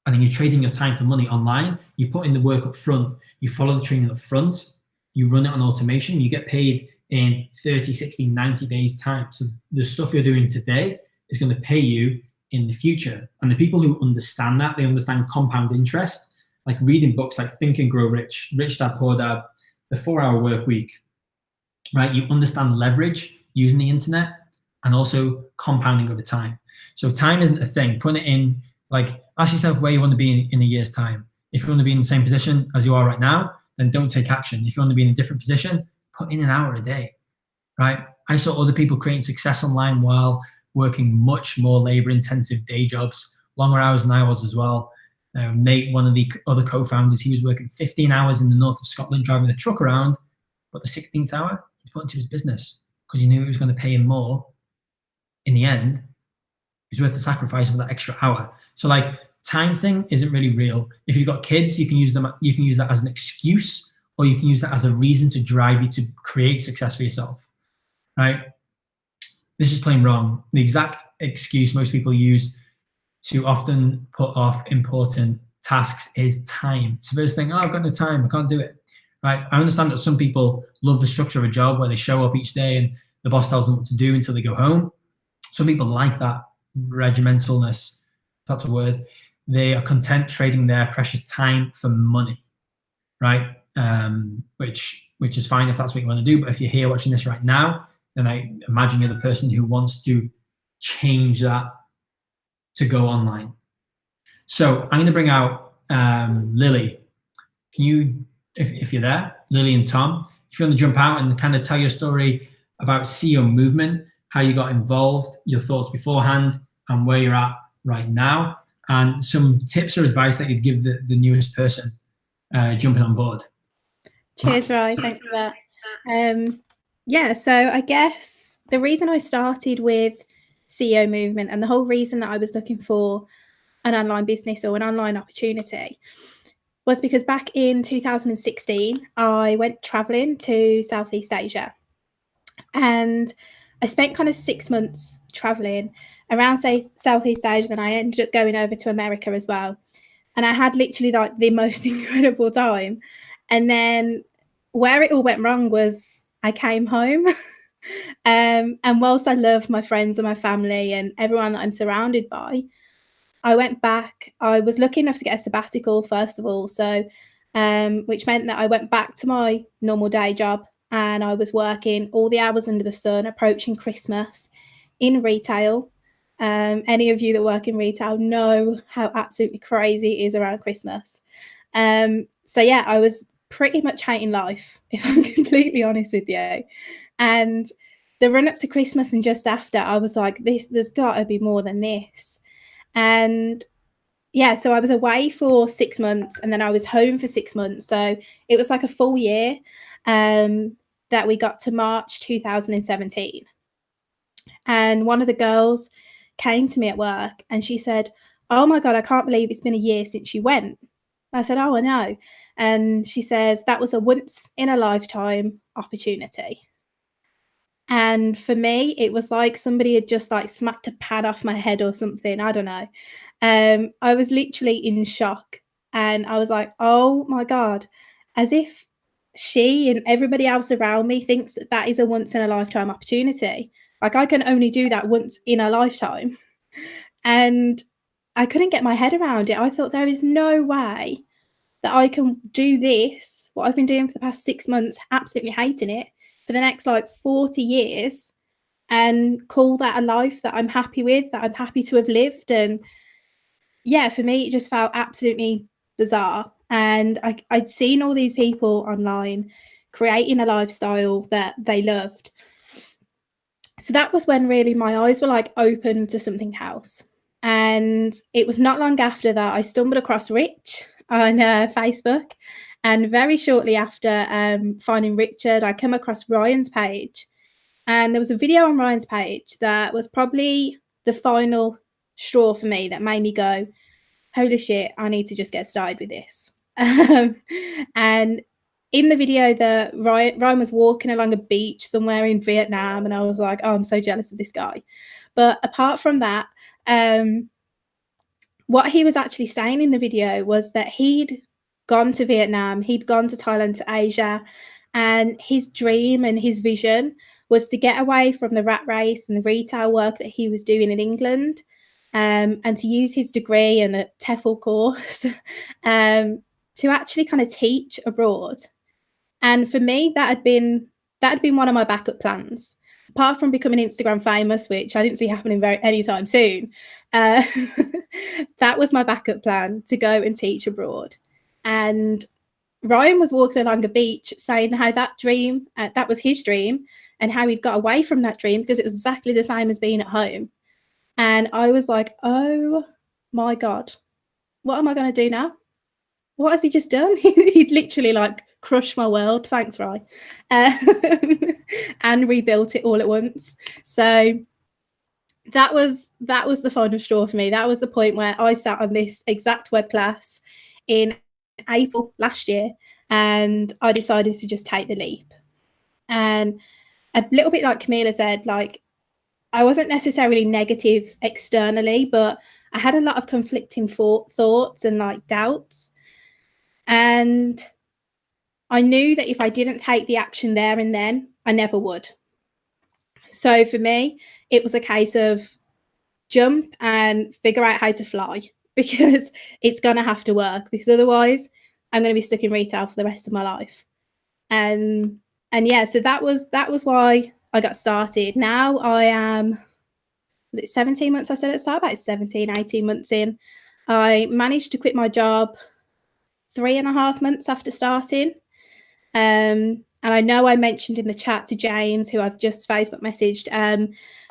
And then you're trading your time for money online. You put in the work up front, you follow the training up front, you run it on automation, you get paid in 30, 60, 90 days time. So the stuff you're doing today is going to pay you in the future. And the people who understand that, they understand compound interest, like reading books like Think and Grow Rich, Rich Dad, Poor Dad, the 4-hour work week, right? You understand leverage using the internet and also compounding over time. So time isn't a thing. Putting it in, like, ask yourself where you want to be in a year's time. If you want to be in the same position as you are right now, then don't take action. If you want to be in a different position, put in an hour a day, right? I saw other people creating success online while working much more labor-intensive day jobs, longer hours than I was as well. Nate, one of the other co-founders, he was working 15 hours in the north of Scotland, driving the truck around, but the 16th hour, he put into his business because he knew it was going to pay him more. In the end, it was worth the sacrifice of that extra hour. So like, time thing isn't really real. If you've got kids, you can use them. You can use that as an excuse, or you can use that as a reason to drive you to create success for yourself, right? This is plain wrong. The exact excuse most people use to often put off important tasks is time. It's the first thing, oh, I've got no time, I can't do it, right? I understand that some people love the structure of a job where they show up each day and the boss tells them what to do until they go home. Some people like that regimentalness, if that's a word. They are content trading their precious time for money, right? Which is fine if that's what you want to do. But if you're here watching this right now, then I imagine you're the person who wants to change that to go online. So I'm going to bring out Lily. Can you, if you're there, Lily and Tom, if you want to jump out and kind of tell your story about CEO Movement, how you got involved, your thoughts beforehand, and where you're at right now, and some tips or advice that you'd give the newest person jumping on board. Cheers, Rye. Thanks for that. Yeah, so I guess the reason I started with CEO Movement and the whole reason that I was looking for an online business or an online opportunity was because back in 2016, I went traveling to Southeast Asia, and I spent kind of 6 months traveling around, say, Southeast Asia. Then I ended up going over to America as well. And I had literally like the most incredible time. And then where it all went wrong was I came home. And whilst I love my friends and my family and everyone that I'm surrounded by, I went back. I was lucky enough to get a sabbatical, first of all. So, which meant that I went back to my normal day job. And I was working all the hours under the sun, approaching Christmas in retail. Any of you that work in retail know how absolutely crazy it is around Christmas. So yeah, I was pretty much hating life, if I'm completely honest with you. And the run up to Christmas and just after, I was like, there's got to be more than this. And yeah, so I was away for 6 months and then I was home for 6 months. So it was like a full year that we got to March 2017. And one of the girls came to me at work and she said, oh my God, I can't believe it's been a year since you went. I said, oh, I know. And she says, that was a once in a lifetime opportunity. And for me, it was like somebody had just like smacked a pad off my head or something. I don't know. I was literally in shock. And I was like, oh my God, as if she and everybody else around me thinks that that is a once in a lifetime opportunity. Like I can only do that once in a lifetime. And I couldn't get my head around it. I thought there is no way that I can do this, what I've been doing for the past 6 months, absolutely hating it, for the next like 40 years and call that a life that I'm happy with, that I'm happy to have lived. And yeah, for me, it just felt absolutely bizarre. And I'd seen all these people online creating a lifestyle that they loved. So that was when really my eyes were like open to something else. And it was not long after that I stumbled across Rich on Facebook. And very shortly after finding Richard, I came across Ryan's page. And there was a video on Ryan's page that was probably the final straw for me that made me go, holy shit, I need to just get started with this. And in the video, Ryan was walking along a beach somewhere in Vietnam, and I was like, oh, I'm so jealous of this guy. But apart from that, what he was actually saying in the video was that he'd gone to Vietnam, he'd gone to Thailand, to Asia, and his dream and his vision was to get away from the rat race and the retail work that he was doing in England, and to use his degree and a TEFL course to actually kind of teach abroad. And for me, that had been one of my backup plans. Apart from becoming Instagram famous, which I didn't see happening anytime soon, that was my backup plan, to go and teach abroad. And Ryan was walking along a beach saying how that dream, that was his dream, and how he'd got away from that dream because it was exactly the same as being at home. And I was like, oh my God, what am I going to do now? What has he just done? He'd literally like crushed my world. Thanks, Ryan. And rebuilt it all at once. So that was the final straw for me. That was the point where I sat on this exact web class in April last year, and I decided to just take the leap. And a little bit like Camila said, like, I wasn't necessarily negative externally, but I had a lot of conflicting thoughts and like doubts. And I knew that if I didn't take the action there and then, I never would. So for me, it was a case of jump and figure out how to fly, because it's going to have to work, because otherwise I'm going to be stuck in retail for the rest of my life. And yeah, so that was why I got started. Now I am, was it 17 months I said at the start? About 17, 18 months in. I managed to quit my job 3.5 months after starting. And I know I mentioned in the chat to James, who I've just Facebook messaged,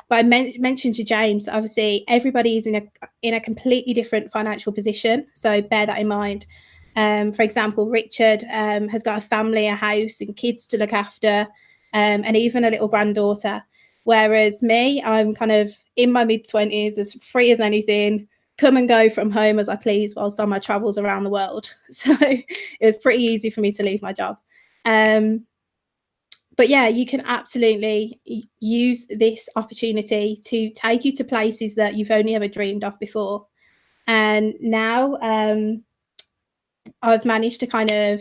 but I mentioned to James that obviously everybody is in a completely different financial position. So bear that in mind. For example, Richard has got a family, a house and kids to look after, and even a little granddaughter. Whereas me, I'm kind of in my mid-20s, as free as anything, come and go from home as I please whilst on my travels around the world. So it was pretty easy for me to leave my job. But yeah, you can absolutely use this opportunity to take you to places that you've only ever dreamed of before. And now I've managed to kind of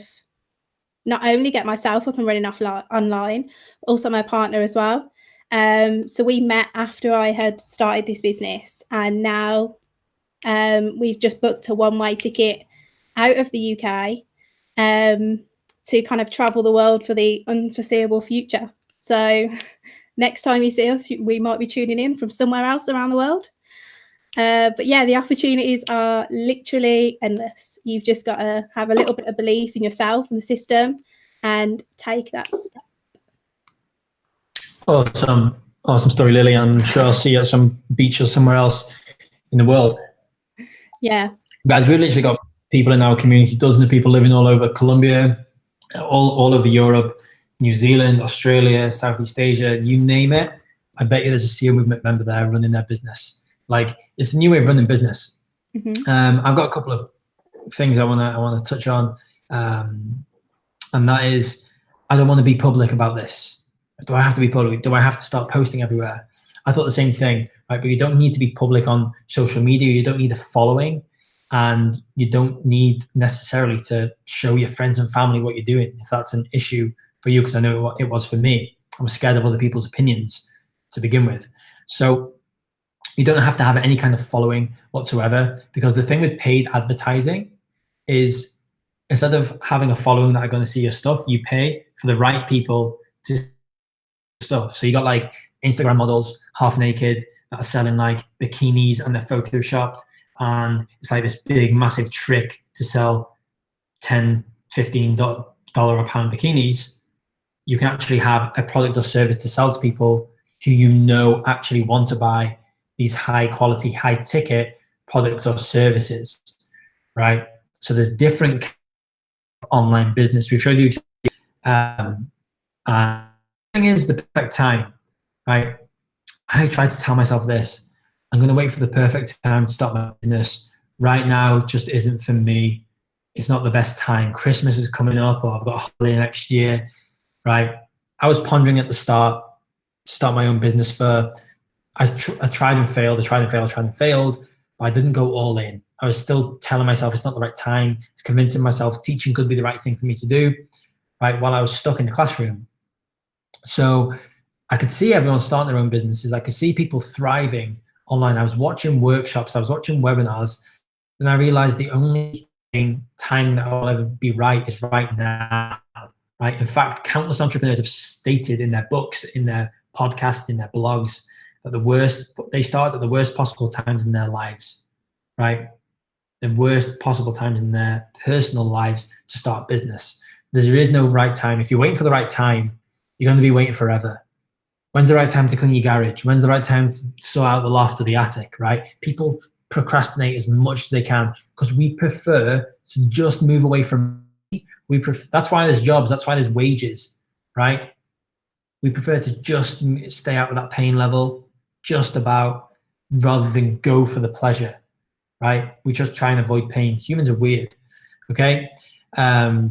not only get myself up and running online, but also my partner as well. So we met after I had started this business, and now we've just booked a one-way ticket out of the UK to kind of travel the world for the unforeseeable future. So next time you see us, we might be tuning in from somewhere else around the world. But yeah, the opportunities are literally endless. You've just got to have a little bit of belief in yourself and the system and take that step. Awesome story, Lily. I'm sure I'll see you at some beach or somewhere else in the world. Yeah. Guys, we've literally got people in our community, dozens of people living all over Colombia, all over Europe, New Zealand, Australia, Southeast Asia, you name it. I bet you there's a CEO Movement member there running their business. Like, it's a new way of running business. Mm-hmm. I've got a couple of things I want to touch on, and that is, I don't want to be public about this. Do I have to be public? Do I have to start posting everywhere? I thought the same thing, right? But you don't need to be public on social media. You don't need a following, and you don't need necessarily to show your friends and family what you're doing if that's an issue for you, because I know it was for me. I was scared of other people's opinions to begin with. So you don't have to have any kind of following whatsoever, because the thing with paid advertising is, instead of having a following that are going to see your stuff, you pay for the right people to stuff. So you got like Instagram models half naked that are selling like bikinis, and they're photoshopped, and it's like this big massive trick to sell $10, $15 a pound bikinis. You can actually have a product or service to sell to people who you know actually want to buy these high quality, high ticket products or services, right? So there's different online business. We've showed you, and the thing is the perfect time, right? I try to tell myself this: I'm going to wait for the perfect time to start my business. Right now just isn't for me. It's not the best time. Christmas is coming up, or I've got a holiday next year, right? I was pondering at the start to start my own business for, I tried and failed, I tried and failed, but I didn't go all in. I was still telling myself it's not the right time. It's convincing myself teaching could be the right thing for me to do, right? While I was stuck in the classroom. So I could see everyone starting their own businesses. I could see people thriving online. I was watching workshops, I was watching webinars, and I realized the only time that I'll ever be right is right now, right? In fact, countless entrepreneurs have stated in their books, in their podcasts, in their blogs, that they start at the worst possible times in their lives, right? The worst possible times in their personal lives to start business. There is no right time. If you're waiting for the right time, you're going to be waiting forever. When's the right time to clean your garage? When's the right time to sort out the loft or the attic, right? People procrastinate as much as they can because we prefer to just move away from that's why there's jobs, that's why there's wages, right? We prefer to just stay out of that pain level, just about, rather than go for the pleasure, right? We just try and avoid pain. Humans are weird, okay?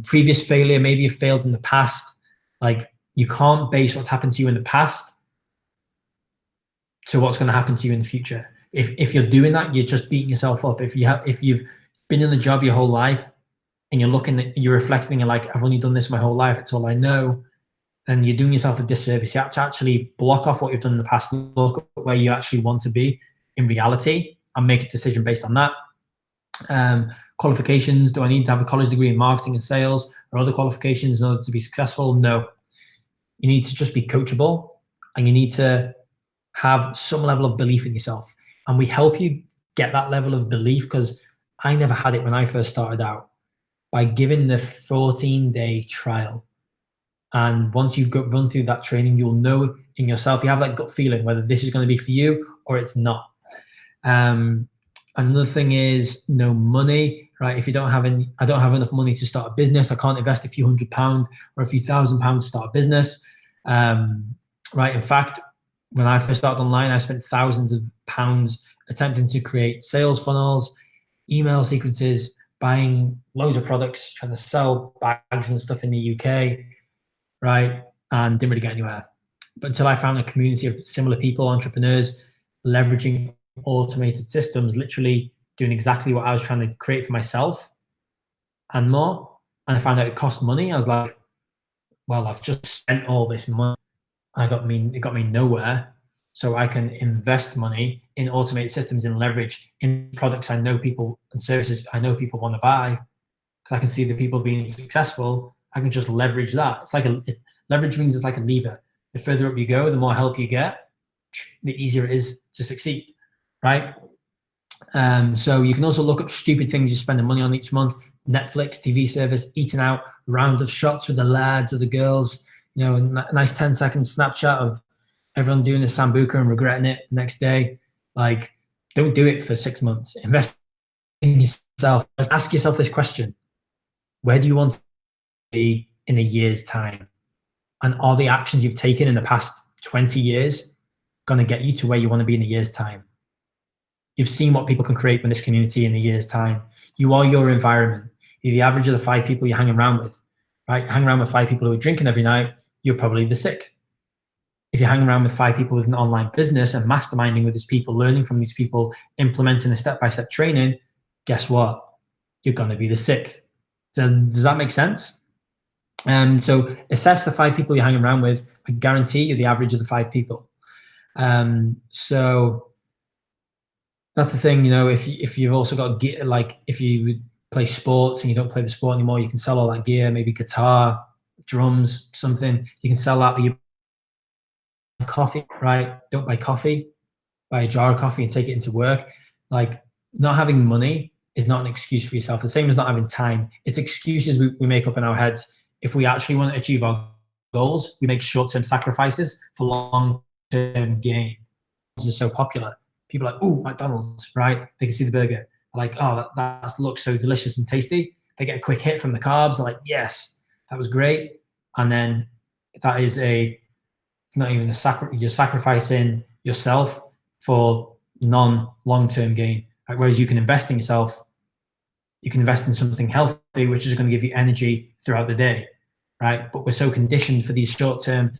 Previous failure, maybe you failed in the past. Like, you can't base what's happened to you in the past to what's going to happen to you in the future. If you're doing that, you're just beating yourself up. If you've been in the job your whole life and you're reflecting, and like, I've only done this my whole life, it's all I know, then you're doing yourself a disservice. You have to actually block off what you've done in the past, look at where you actually want to be in reality, and make a decision based on that. Qualifications, do I need to have a college degree in marketing and sales or other qualifications in order to be successful? No. You need to just be coachable, and you need to have some level of belief in yourself. And we help you get that level of belief, because I never had it when I first started out, by giving the 14-day trial. And once you run through that training, you'll know in yourself, you have that gut feeling whether this is going to be for you or it's not. Another thing is no money, right? If you don't have any, I don't have enough money to start a business, I can't invest a few £100 or a few £1,000 to start a business, right? In fact, when I first started online, I spent thousands of pounds attempting to create sales funnels, email sequences, buying loads of products, trying to sell bags and stuff in the UK, right? And didn't really get anywhere. But until I found a community of similar people, entrepreneurs, leveraging automated systems, literally doing exactly what I was trying to create for myself and more. And I found out it cost money. I was like, well, I've just spent all this money. It got me nowhere. So I can invest money in automated systems, in leverage, in products I know people, and services I know people want to buy. Because I can see the people being successful. I can just leverage that. Leverage means it's like a lever. The further up you go, the more help you get, the easier it is to succeed, right? So you can also look up stupid things you're spending money on each month: Netflix, TV service, eating out, round of shots with the lads or the girls, you know, a nice 10-second Snapchat of everyone doing a sambuca and regretting it the next day. Like, don't do it for 6 months. Invest in yourself. Just ask yourself this question: where do you want to be in a year's time? And are the actions you've taken in the past 20 years going to get you to where you want to be in a year's time? You've seen what people can create in this community in a year's time. You are your environment. You're the average of the 5 people you hang around with, right? Hang around with 5 people who are drinking every night, you're probably the 6th. If you hang around with 5 people with an online business and masterminding with these people, learning from these people, implementing a step-by-step training, guess what? You're going to be the 6th. Does that make sense? So assess the 5 people you're hanging around with. I guarantee you're the average of the 5 people. So that's the thing, you know, if you've also got gear, like if you play sports and you don't play the sport anymore, you can sell all that gear, maybe guitar, drums, something. You can sell that, but you buy coffee, right? Don't buy coffee. Buy a jar of coffee and take it into work. Like, not having money is not an excuse for yourself. The same as not having time. It's excuses we make up in our heads. If we actually want to achieve our goals, we make short-term sacrifices for long long-term gain. This is so popular. People are like, oh, McDonald's, right? They can see the burger. They're like, oh, that looks so delicious and tasty. They get a quick hit from the carbs. They're like, yes, that was great. And then that is not even you're sacrificing yourself for non-long-term gain. Like, whereas you can invest in yourself, you can invest in something healthy, which is going to give you energy throughout the day, right? But we're so conditioned for these short-term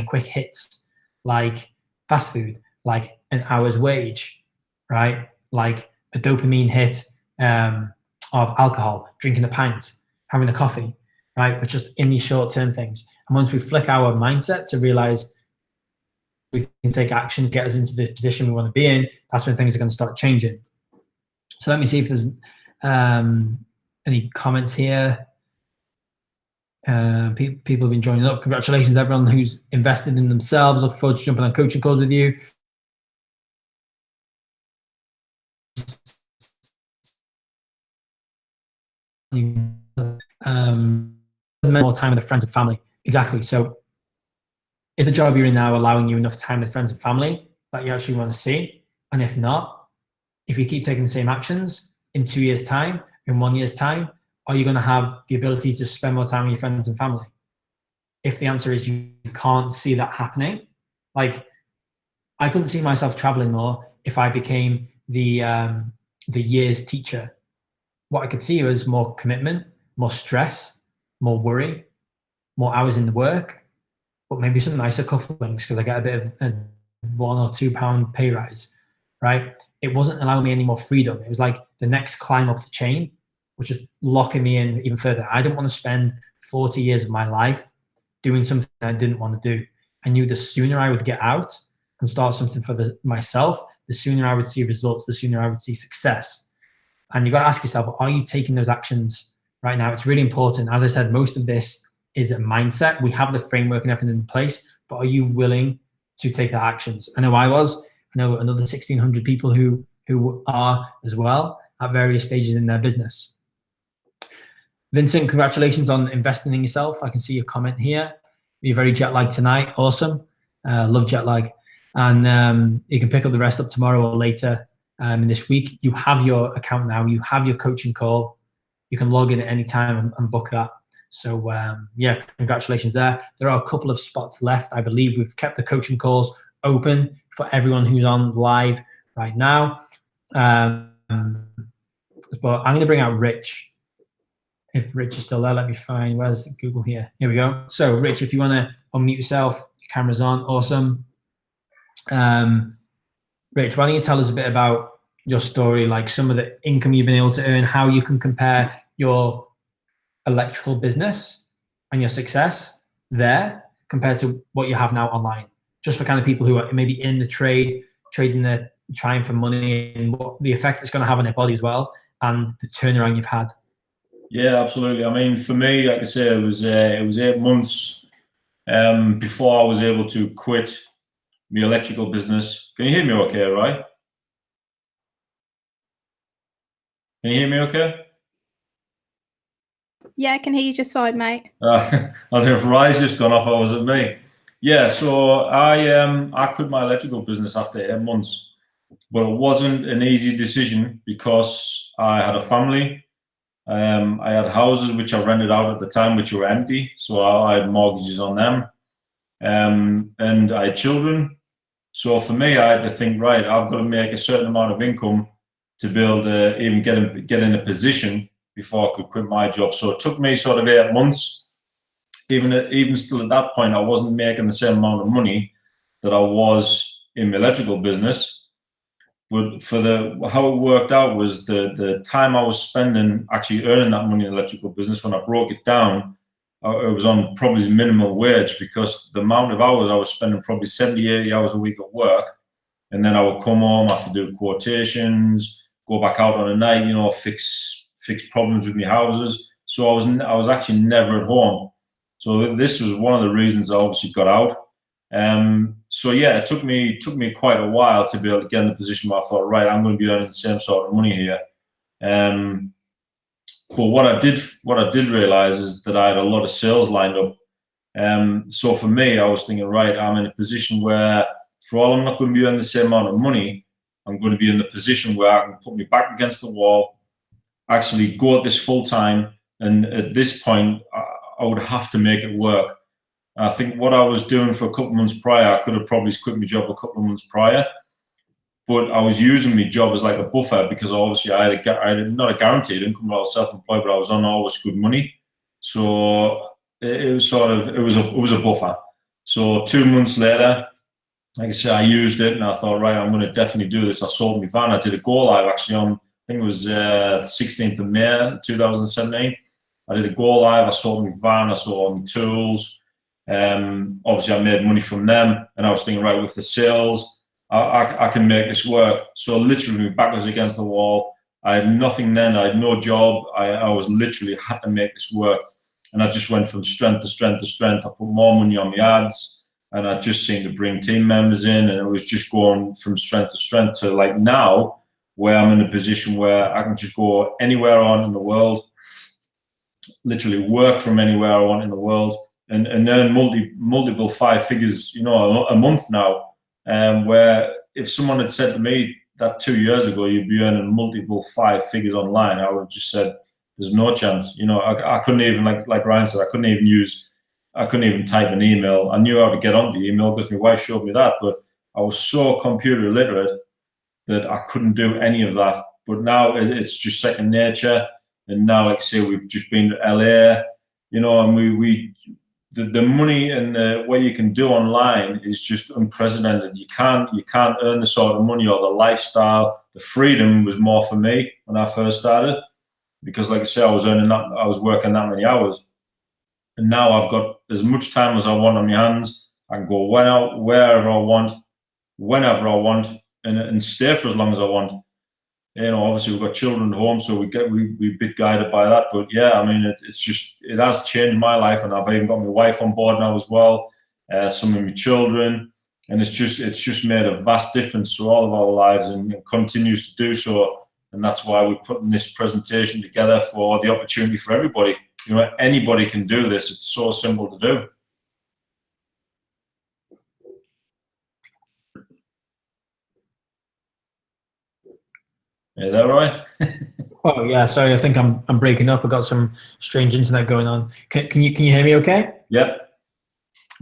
quick hits, like fast food, like an hour's wage, right? Like a dopamine hit of alcohol, drinking a pint, having a coffee, right? But just in these short-term things. And once we flick our mindset to realize we can take actions, get us into the position we want to be in, that's when things are going to start changing. So let me see if there's any comments here. People have been joining up. Congratulations, everyone who's invested in themselves. Looking forward to jumping on coaching calls with you. More time with friends and family. Exactly. So is the job you're in now allowing you enough time with friends and family that you actually want to see? And if not, if you keep taking the same actions, in 2 years' time, in 1 year's time, are you going to have the ability to spend more time with your friends and family? If the answer is you can't see that happening, like I couldn't see myself traveling more if I became the year's teacher. What I could see was more commitment, more stress, more worry, more hours in the work, but maybe some nicer cufflinks because I get a bit of a £1 or £2 pay rise, right? It wasn't allowing me any more freedom. It was like the next climb up the chain, which is locking me in even further. I didn't want to spend 40 years of my life doing something I didn't want to do. I knew the sooner I would get out and start something for myself, the sooner I would see results, the sooner I would see success. And you've got to ask yourself, are you taking those actions right now? It's really important. As I said, most of this is a mindset. We have the framework and everything in place, but are you willing to take the actions? I know I was. I know another 1,600 people who are as well at various stages in their business. Vincent, congratulations on investing in yourself. I can see your comment here. You're very jet lagged tonight. Awesome. Love jet lag. And you can pick up the rest up tomorrow or later in this week. You have your account now. You have your coaching call. You can log in at any time and book that. So yeah, congratulations there. There are a couple of spots left. I believe we've kept the coaching calls open for everyone who's on live right now. But I'm going to bring out Rich. If Rich is still there, let me find, where's Google here? Here we go. So Rich, if you want to unmute yourself, your camera's on, awesome. Rich, why don't you tell us a bit about your story, like some of the income you've been able to earn, how you can compare your electrical business and your success there compared to what you have now online, just for kind of people who are maybe in the trade, trading, trying for money, and what the effect it's going to have on their body as well, and the turnaround you've had. Yeah, absolutely. I mean, for me, like I say, it was 8 months before I was able to quit my electrical business. Can you hear me okay, right? Can you hear me okay? Yeah, I can hear you just fine, mate. I don't know if Rye's just gone off or was it me? Yeah, so I quit my electrical business after 8 months, but it wasn't an easy decision because I had a family. I had houses which I rented out at the time, which were empty, so I had mortgages on them, and I had children. So for me, I had to think, right, I've got to make a certain amount of income to be able to even get in a position before I could quit my job. So it took me sort of 8 months. Even still at that point, I wasn't making the same amount of money that I was in the electrical business. But for how it worked out was the time I was spending actually earning that money in the electrical business, when I broke it down, it was on probably minimal wage, because the amount of hours I was spending, probably 70, 80 hours a week at work. And then I would come home, have to do quotations, go back out on a night, you know, fix problems with my houses. So I was actually never at home. So this was one of the reasons I obviously got out. So yeah, it took me quite a while to be able to get in the position where I thought, right, I'm going to be earning the same sort of money here. But what I did realize is that I had a lot of sales lined up, So for me, I was thinking, right, I'm in a position where, for all I'm not going to be earning the same amount of money, I'm going to be in the position where I can put me back against the wall, actually go at this full time. And at this point, I would have to make it work. I think what I was doing for a couple of months prior, I could have probably quit my job a couple of months prior, but I was using my job as like a buffer, because obviously I had not a guaranteed income, but I was self-employed, but I was on always good money. So it was sort of, it was a buffer. So 2 months later, like I said, I used it and I thought, right, I'm going to definitely do this. I sold my van. I did a go live actually on, I think it was 16th of May 2017. I did a go live. I sold my van. I sold all my tools. Obviously, I made money from them, and I was thinking, right, with the sales, I can make this work. So literally, my back was against the wall. I had nothing then. I had no job. I was literally had to make this work, and I just went from strength to strength to strength. I put more money on my ads, and I just seemed to bring team members in, and it was just going from strength to strength to like now, where I'm in a position where I can just go anywhere I want in the world, literally work from anywhere I want in the world, and earn multiple five figures, you know, a month now. Where if someone had said to me that 2 years ago you'd be earning multiple five figures online, I would have just said there's no chance. You know, I couldn't even, like Ryan said, I couldn't even type an email. I knew how to get onto the email because my wife showed me that, but I was so computer illiterate that I couldn't do any of that. But now it's just second nature. And now, like I say, we've just been to LA, you know, and the money and what you can do online is just unprecedented. You can't earn the sort of money or the lifestyle. The freedom was more for me when I first started, because like I say, I was working that many hours. And now I've got as much time as I want on my hands. I can go wherever I want, whenever I want, and stay for as long as I want. You know, obviously we've got children at home, so we bit guided by that. But yeah, I mean, it has changed my life, and I've even got my wife on board now as well, some of my children, and it's just made a vast difference to all of our lives, and it continues to do so. And that's why we're putting this presentation together, for the opportunity for everybody. You know, anybody can do this. It's so simple to do. Is that right? Oh yeah, sorry, I think I'm breaking up. I've got some strange internet going on. Can you hear me okay? Yep.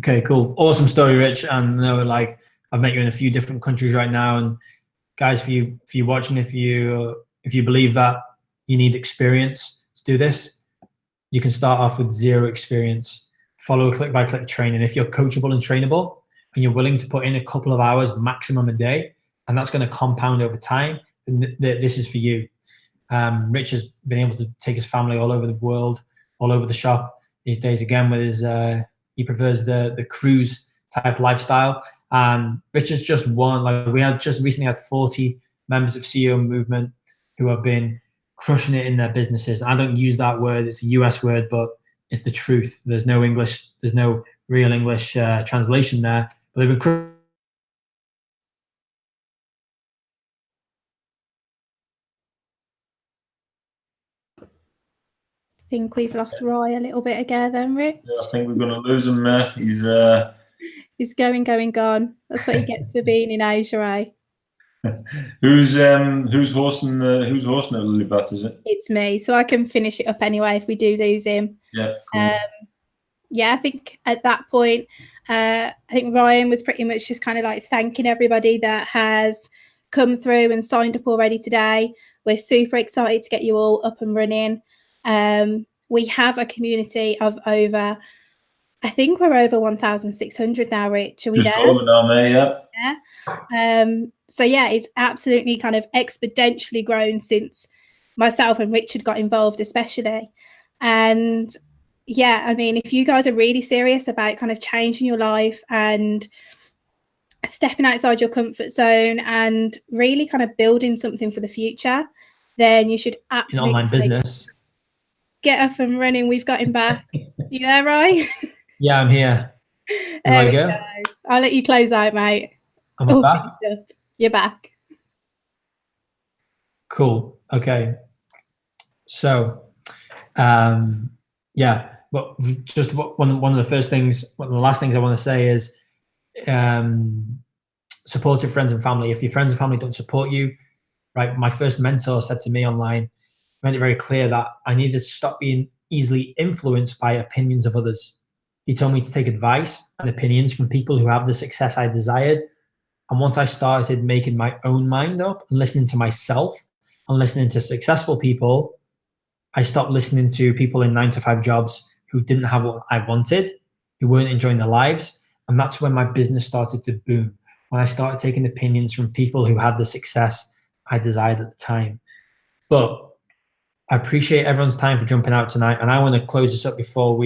Okay, cool. Awesome story, Rich. And like, I've met you in a few different countries right now. And guys, for you watching, if you believe that you need experience to do this, you can start off with zero experience. Follow click-by-click training. If you're coachable and trainable, and you're willing to put in a couple of hours maximum a day, and that's going to compound over time, then this is for you. Rich has been able to take his family all over the world, all over the shop these days. Again, with his he prefers the cruise type lifestyle. And Rich is just one. Like, we had just recently had 40 members of CEO Movement who have been crushing it in their businesses. I don't use that word; it's a US word, but it's the truth. There's no English. There's no real English translation there. But they've been I think we've lost Roy a little bit again then, Rich. Yeah, I think we're going to lose him there. He's going, gone. That's what he gets for being in Asia, eh? Who's hosting it, Lilybeth, is it? It's me, so I can finish it up anyway if we do lose him. Yeah, cool. Yeah, I think at that point, I think Ryan was pretty much just kind of like thanking everybody that has come through and signed up already today. We're super excited to get you all up and running. We have a community of over, I think we're over 1,600 now, Rich. Are we Just there? over now, mate, yeah. Yeah. So yeah, it's absolutely kind of exponentially grown since myself and Richard got involved, especially. And yeah, I mean, if you guys are really serious about kind of changing your life and stepping outside your comfort zone and really kind of building something for the future, then you should absolutely in online business. Get up and running. We've got him back. You there, Roy? Yeah, I'm here. There we go. I'll let you close out, mate. I'm back. You're back. Cool. Okay. So, yeah, but just one of the first things, one of the last things I want to say is supportive friends and family. If your friends and family don't support you, right? My first mentor said to me online, made it very clear that I needed to stop being easily influenced by opinions of others. He told me to take advice and opinions from people who have the success I desired. And once I started making my own mind up and listening to myself and listening to successful people, I stopped listening to people in 9-to-5 jobs who didn't have what I wanted, who weren't enjoying their lives. And that's when my business started to boom, when I started taking opinions from people who had the success I desired at the time. But I appreciate everyone's time for jumping out tonight. And I want to close this up before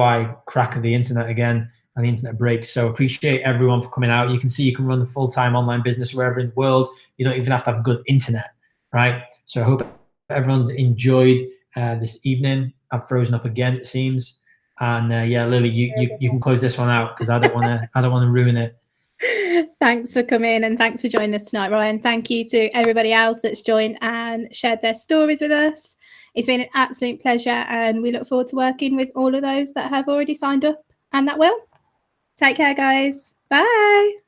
I crack the internet again and the internet breaks. So appreciate everyone for coming out. You can see you can run the full-time online business wherever in the world. You don't even have to have good internet, right? So I hope everyone's enjoyed this evening. I've frozen up again, it seems. And yeah, Lily, you can close this one out because I don't want to ruin it. Thanks for coming and thanks for joining us tonight, Ryan. Thank you to everybody else that's joined and shared their stories with us. It's been an absolute pleasure, and we look forward to working with all of those that have already signed up and that will. Take care, guys. Bye.